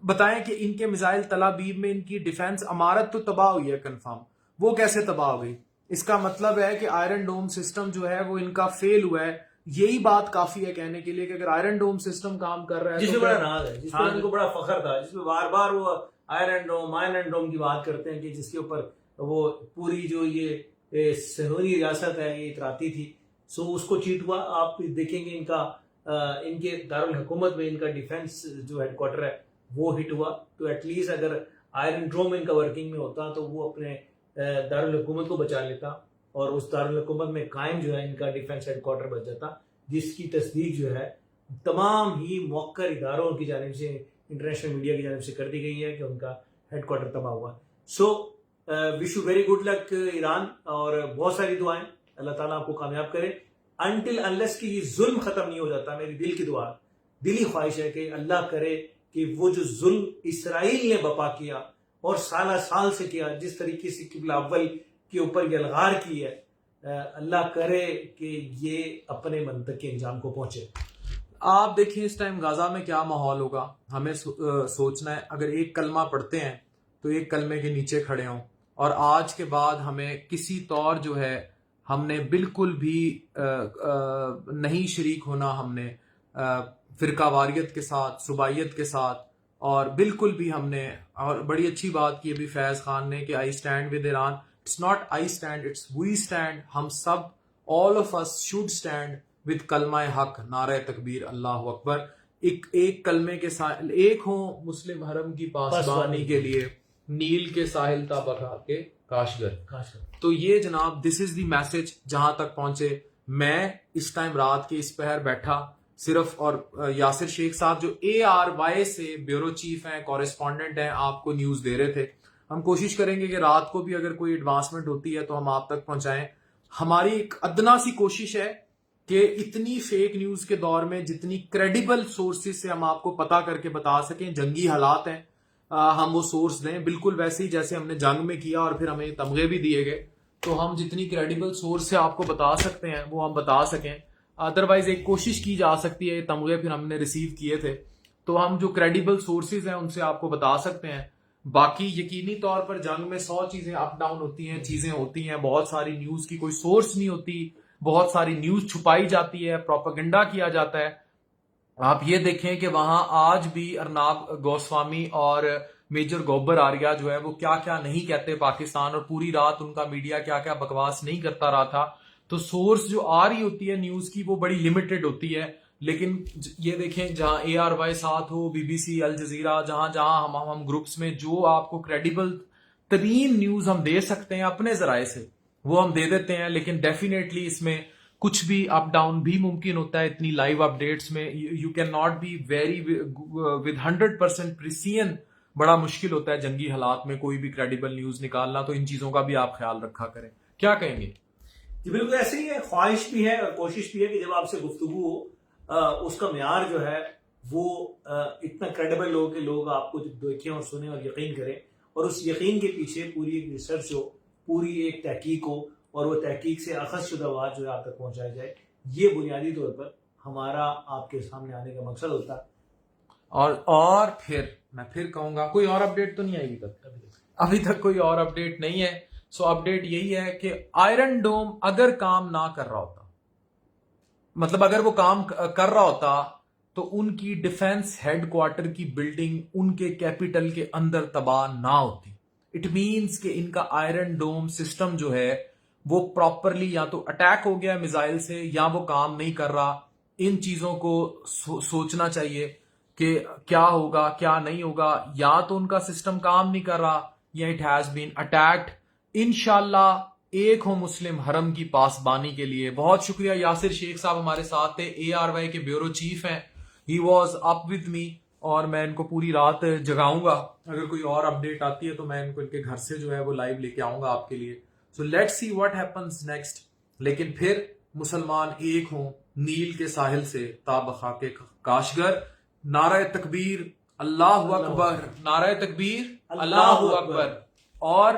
بتائیں کہ ان کے میزائل تل ابیب میں ان کی ڈیفنس عمارت تو تباہ ہوئی ہے کنفرم، وہ کیسے تباہ ہو گئی؟ اس کا مطلب ہے کہ آئرن ڈوم سسٹم جو ہے وہ ان کا فیل ہوا ہے. یہی بات کافی ہے کہنے کے لیے کہ اگر آئرن ڈوم سسٹم کام کر رہا ہے جس میں بڑا ناز ہے، جس میں ان کو بڑا فخر تھا، جس میں بار بار وہ آئرن ڈوم کی بات کرتے ہیں کہ جس کے اوپر وہ پوری جو یہ صہیونی ریاست ہے یہ اتراتی تھی، سو اس کو چیٹ ہوا. آپ دیکھیں گے ان کے دارالحکومت میں ان کا ڈیفنس جو ہیڈ کوارٹر ہے وہ ہٹ ہوا. تو ایٹ لیسٹ اگر آئرن ڈوم ان کا ورکنگ میں ہوتا تو وہ اپنے دارالحکومت کو بچا لیتا اور اس دارالحکومت میں قائم جو ہے ان کا ڈیفنس ہیڈ کوارٹر بچ جاتا، جس کی تصدیق جو ہے تمام ہی موقر اداروں کی جانب سے، انٹرنیشنل میڈیا کی جانب سے کر دی گئی ہے کہ ان کا ہیڈ کوارٹر تباہ ہوا. So wish you very good luck Iran, اور بہت ساری دعائیں، اللہ تعالیٰ آپ کو کامیاب کرے. انٹل انلیس کہ یہ ظلم ختم نہیں ہو جاتا، میری دل کی دعا، دلی خواہش ہے کہ اللہ کرے کہ وہ جو ظلم اسرائیل نے بپا کیا اور سالہ سال سے کیا، جس طریقے سے قبلہ اول کے اوپر یہ الغار کی ہے، اللہ کرے کہ یہ اپنے منطق کے انجام کو پہنچے. آپ دیکھیں اس ٹائم غزہ میں کیا ماحول ہوگا. ہمیں سوچنا ہے اگر ایک کلمہ پڑھتے ہیں تو ایک کلمے کے نیچے کھڑے ہوں، اور آج کے بعد ہمیں کسی طور جو ہے ہم نے بالکل بھی نہیں شریک ہونا، ہم نے فرقہ واریت کے ساتھ، صوبائیت کے ساتھ، اور بالکل بھی ہم نے، اور بڑی اچھی بات کی ابھی فیض خان نے کہ I stand with Iran. It's not I stand, it's we stand. ہم سب، all of us should stand with کلمہ حق، نعرہ تکبیر، اللہ اکبر. ایک کلمے کے ساتھ ایک ہوں مسلم حرم کی پاسبانی کے لیے، نیل کے ساحل تا بکھا کے کاشگر. تو یہ جناب دس از دی میسج جہاں تک پہنچے. میں اس ٹائم رات کے اس پہر بیٹھا صرف، اور یاسر شیخ صاحب جو ARY سے بیورو چیف ہیں، کورسپونڈنٹ ہیں، آپ کو نیوز دے رہے تھے. ہم کوشش کریں گے کہ رات کو بھی اگر کوئی ایڈوانسمنٹ ہوتی ہے تو ہم آپ تک پہنچائیں. ہماری ایک ادنا سی کوشش ہے کہ اتنی فیک نیوز کے دور میں جتنی کریڈیبل سورسز سے ہم آپ کو پتا کر کے بتا سکیں، جنگی حالات ہیں، ہم وہ سورس دیں، بالکل ویسے ہی جیسے ہم نے جنگ میں کیا اور پھر ہمیں تمغے بھی دیے گئے. تو ہم جتنی کریڈیبل سورس سے آپ کو بتا سکتے ہیں وہ ہم بتا سکیں. ادروائز ایک کوشش کی جا سکتی ہے، تمغے پھر ہم نے ریسیو کیے تھے تو ہم جو کریڈیبل سورسز ہیں ان سے آپ کو بتا سکتے ہیں. باقی یقینی طور پر جنگ میں 100 چیزیں اپ ڈاؤن ہوتی ہیں، چیزیں ہوتی ہیں، بہت ساری نیوز کی کوئی سورس نہیں ہوتی، بہت ساری نیوز چھپائی جاتی ہے، پروپیگنڈا کیا جاتا ہے. آپ یہ دیکھیں کہ وہاں آج بھی ارناب گوسوامی اور میجر گوبر آریہ جو ہے وہ کیا کیا نہیں کہتے پاکستان، اور پوری رات ان کا میڈیا کیا کیا بکواس نہیں کرتا رہا تھا. تو سورس جو آ رہی ہوتی ہے نیوز کی وہ بڑی لمیٹڈ ہوتی ہے. لیکن یہ دیکھیں جہاں ARY ساتھ ہو، BBC، الجزیرہ، جہاں جہاں ہم گروپس میں جو آپ کو کریڈیبل ترین نیوز ہم دے سکتے ہیں اپنے ذرائع سے وہ ہم دے دیتے ہیں. لیکن ڈیفینیٹلی اس میں کچھ بھی اپ ڈاؤن بھی ممکن ہوتا ہے. اتنی لائیو اپ ڈیٹس میں you can not be very with 100% precise. بڑا مشکل ہوتا ہے جنگی حالات میں کوئی بھی کریڈیبل نیوز نکالنا. تو ان چیزوں کا بھی آپ خیال رکھا کریں. کیا کہیں گے؟ جی بالکل ایسے ہی ہے، خواہش بھی ہے اور کوشش بھی ہے کہ جب آپ سے گفتگو ہو اس کا معیار جو ہے وہ اتنا کریڈیبل ہو کہ لوگ آپ کو دیکھیں اور سنیں اور یقین کریں، اور اس یقین کے پیچھے پوری ایک ریسرچ ہو، پوری ایک تحقیق ہو، اور وہ تحقیق سے اخذ شدہ بات جو ہے آپ تک پہنچائی جائے. یہ بنیادی طور پر ہمارا آپ کے سامنے آنے کا مقصد ہوتا ہے. اور پھر میں پھر کہوں گا کوئی اور اپڈیٹ تو نہیں آئی ابھی تک کوئی اور اپڈیٹ نہیں ہے. سو اپڈیٹ یہی ہے کہ آئرن ڈوم اگر کام نہ کر رہا ہوتا، مطلب اگر وہ کام کر رہا ہوتا تو ان کی ڈیفنس ہیڈ کوارٹر کی بلڈنگ ان کے کیپٹل کے اندر تباہ نہ ہوتی. اٹ مینس کہ ان کا آئرن ڈوم سسٹم جو ہے وہ پراپرلی یا تو اٹیک ہو گیا میزائل سے یا وہ کام نہیں کر رہا. ان چیزوں کو سوچنا چاہیے کہ کیا ہوگا کیا نہیں ہوگا. یا تو ان کا سسٹم کام نہیں کر رہا یا اٹ ہیز بین اٹیکڈ. انشاءاللہ ایک ہو مسلم حرم کی پاسبانی کے لیے. بہت شکریہ یاسر شیخ صاحب ہمارے ساتھ تھے، ARY کے بیورو چیف ہیں. He was up with me, اور میں ان کو پوری رات جگاؤں گا. اگر کوئی اور اپڈیٹ آتی ہے تو میں ان کو ان کے گھر سے جو ہے وہ لائیو لے کے آؤں گا آپ کے لیے. So let's see what happens next. لیکن پھر مسلمان ایک ہوں نیل کے ساحل سے تا بخا کے کاشگر. نعرہ تکبیر، اللہ اکبر، نعرہ تکبیر، اللہ اکبر. اور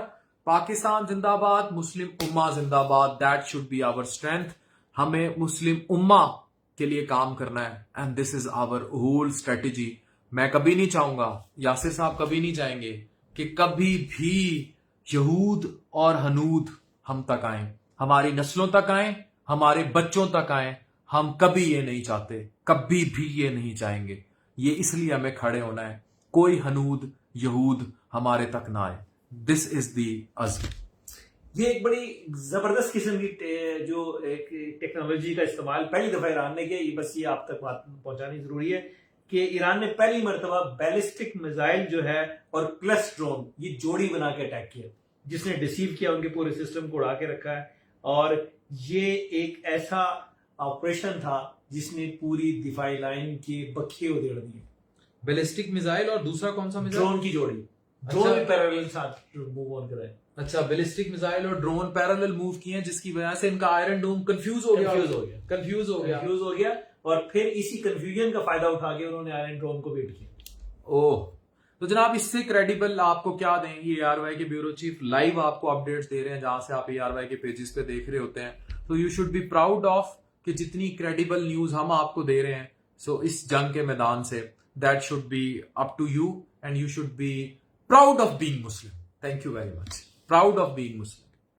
پاکستان زندہ باد، مسلم امہ زندہ باد. That should be our strength. ہمیں مسلم امہ کے لیے کام کرنا ہے and this is our whole strategy. میں کبھی نہیں چاہوں گا, یاسر صاحب کبھی نہیں چاہیں گے کہ کبھی بھی یہود اور ہنود ہم تک آئیں, ہماری نسلوں تک آئیں, ہمارے بچوں تک آئیں. ہم کبھی یہ نہیں چاہتے, کبھی بھی یہ نہیں چاہیں گے. یہ اس لیے ہمیں کھڑے ہونا ہے, کوئی ہنود یہود ہمارے تک نہ آئے. دس از دی عزم. یہ ایک بڑی زبردست قسم کی جو ایک ٹیکنالوجی کا استعمال پہلی دفعہ ایران نے کیا, یہ بس یہ آپ تک بات پہنچانی ضروری ہے کہ ایران نے پہلی مرتبہ بیلسٹک میزائل جو ہے اور کلسٹ ڈرون یہ جوڑی بنا کے اٹیک کیا, جس نے ڈسیو کیا ان کے پورے سسٹم کو اڑا کے رکھا ہے. اور یہ ایک ایسا آپریشن تھا جس نے پوری دفاعی لائن کے بکھے ادھیڑ دیے. بیلسٹک میزائل اور دوسرا کون سا میزائل؟ ڈرون کی جوڑی, ڈرون بھی پیرالل ساتھ موو آن کرا ہے. اچھا, بیلسٹک میزائل اور ڈرون پیرالل موو کیے ہیں, جس کی وجہ سے ان کا آئرن ڈوم کنفیوز ہو گیا اور پھر اسی کنفیوژن کا فائدہ اٹھا کے انہوں نے آئرن ڈوم کو بیٹ کیا. اوہ, تو جناب اس سے کریڈیبل آپ کو کیا دیں گے؟ ARY کے بیورو چیف لائیو آپ کو اپڈیٹس دے رہے ہیں جہاں سے آپ ARY کے پیجز پہ دیکھ رہے ہوتے ہیں. تو you should be proud of کہ جتنی کریڈیبل نیوز ہم آپ کو دے رہے ہیں, سو اس جنگ کے میدان سے, that should be up to you and you should be proud of being Muslim. Thank you very much. Proud of being Muslim.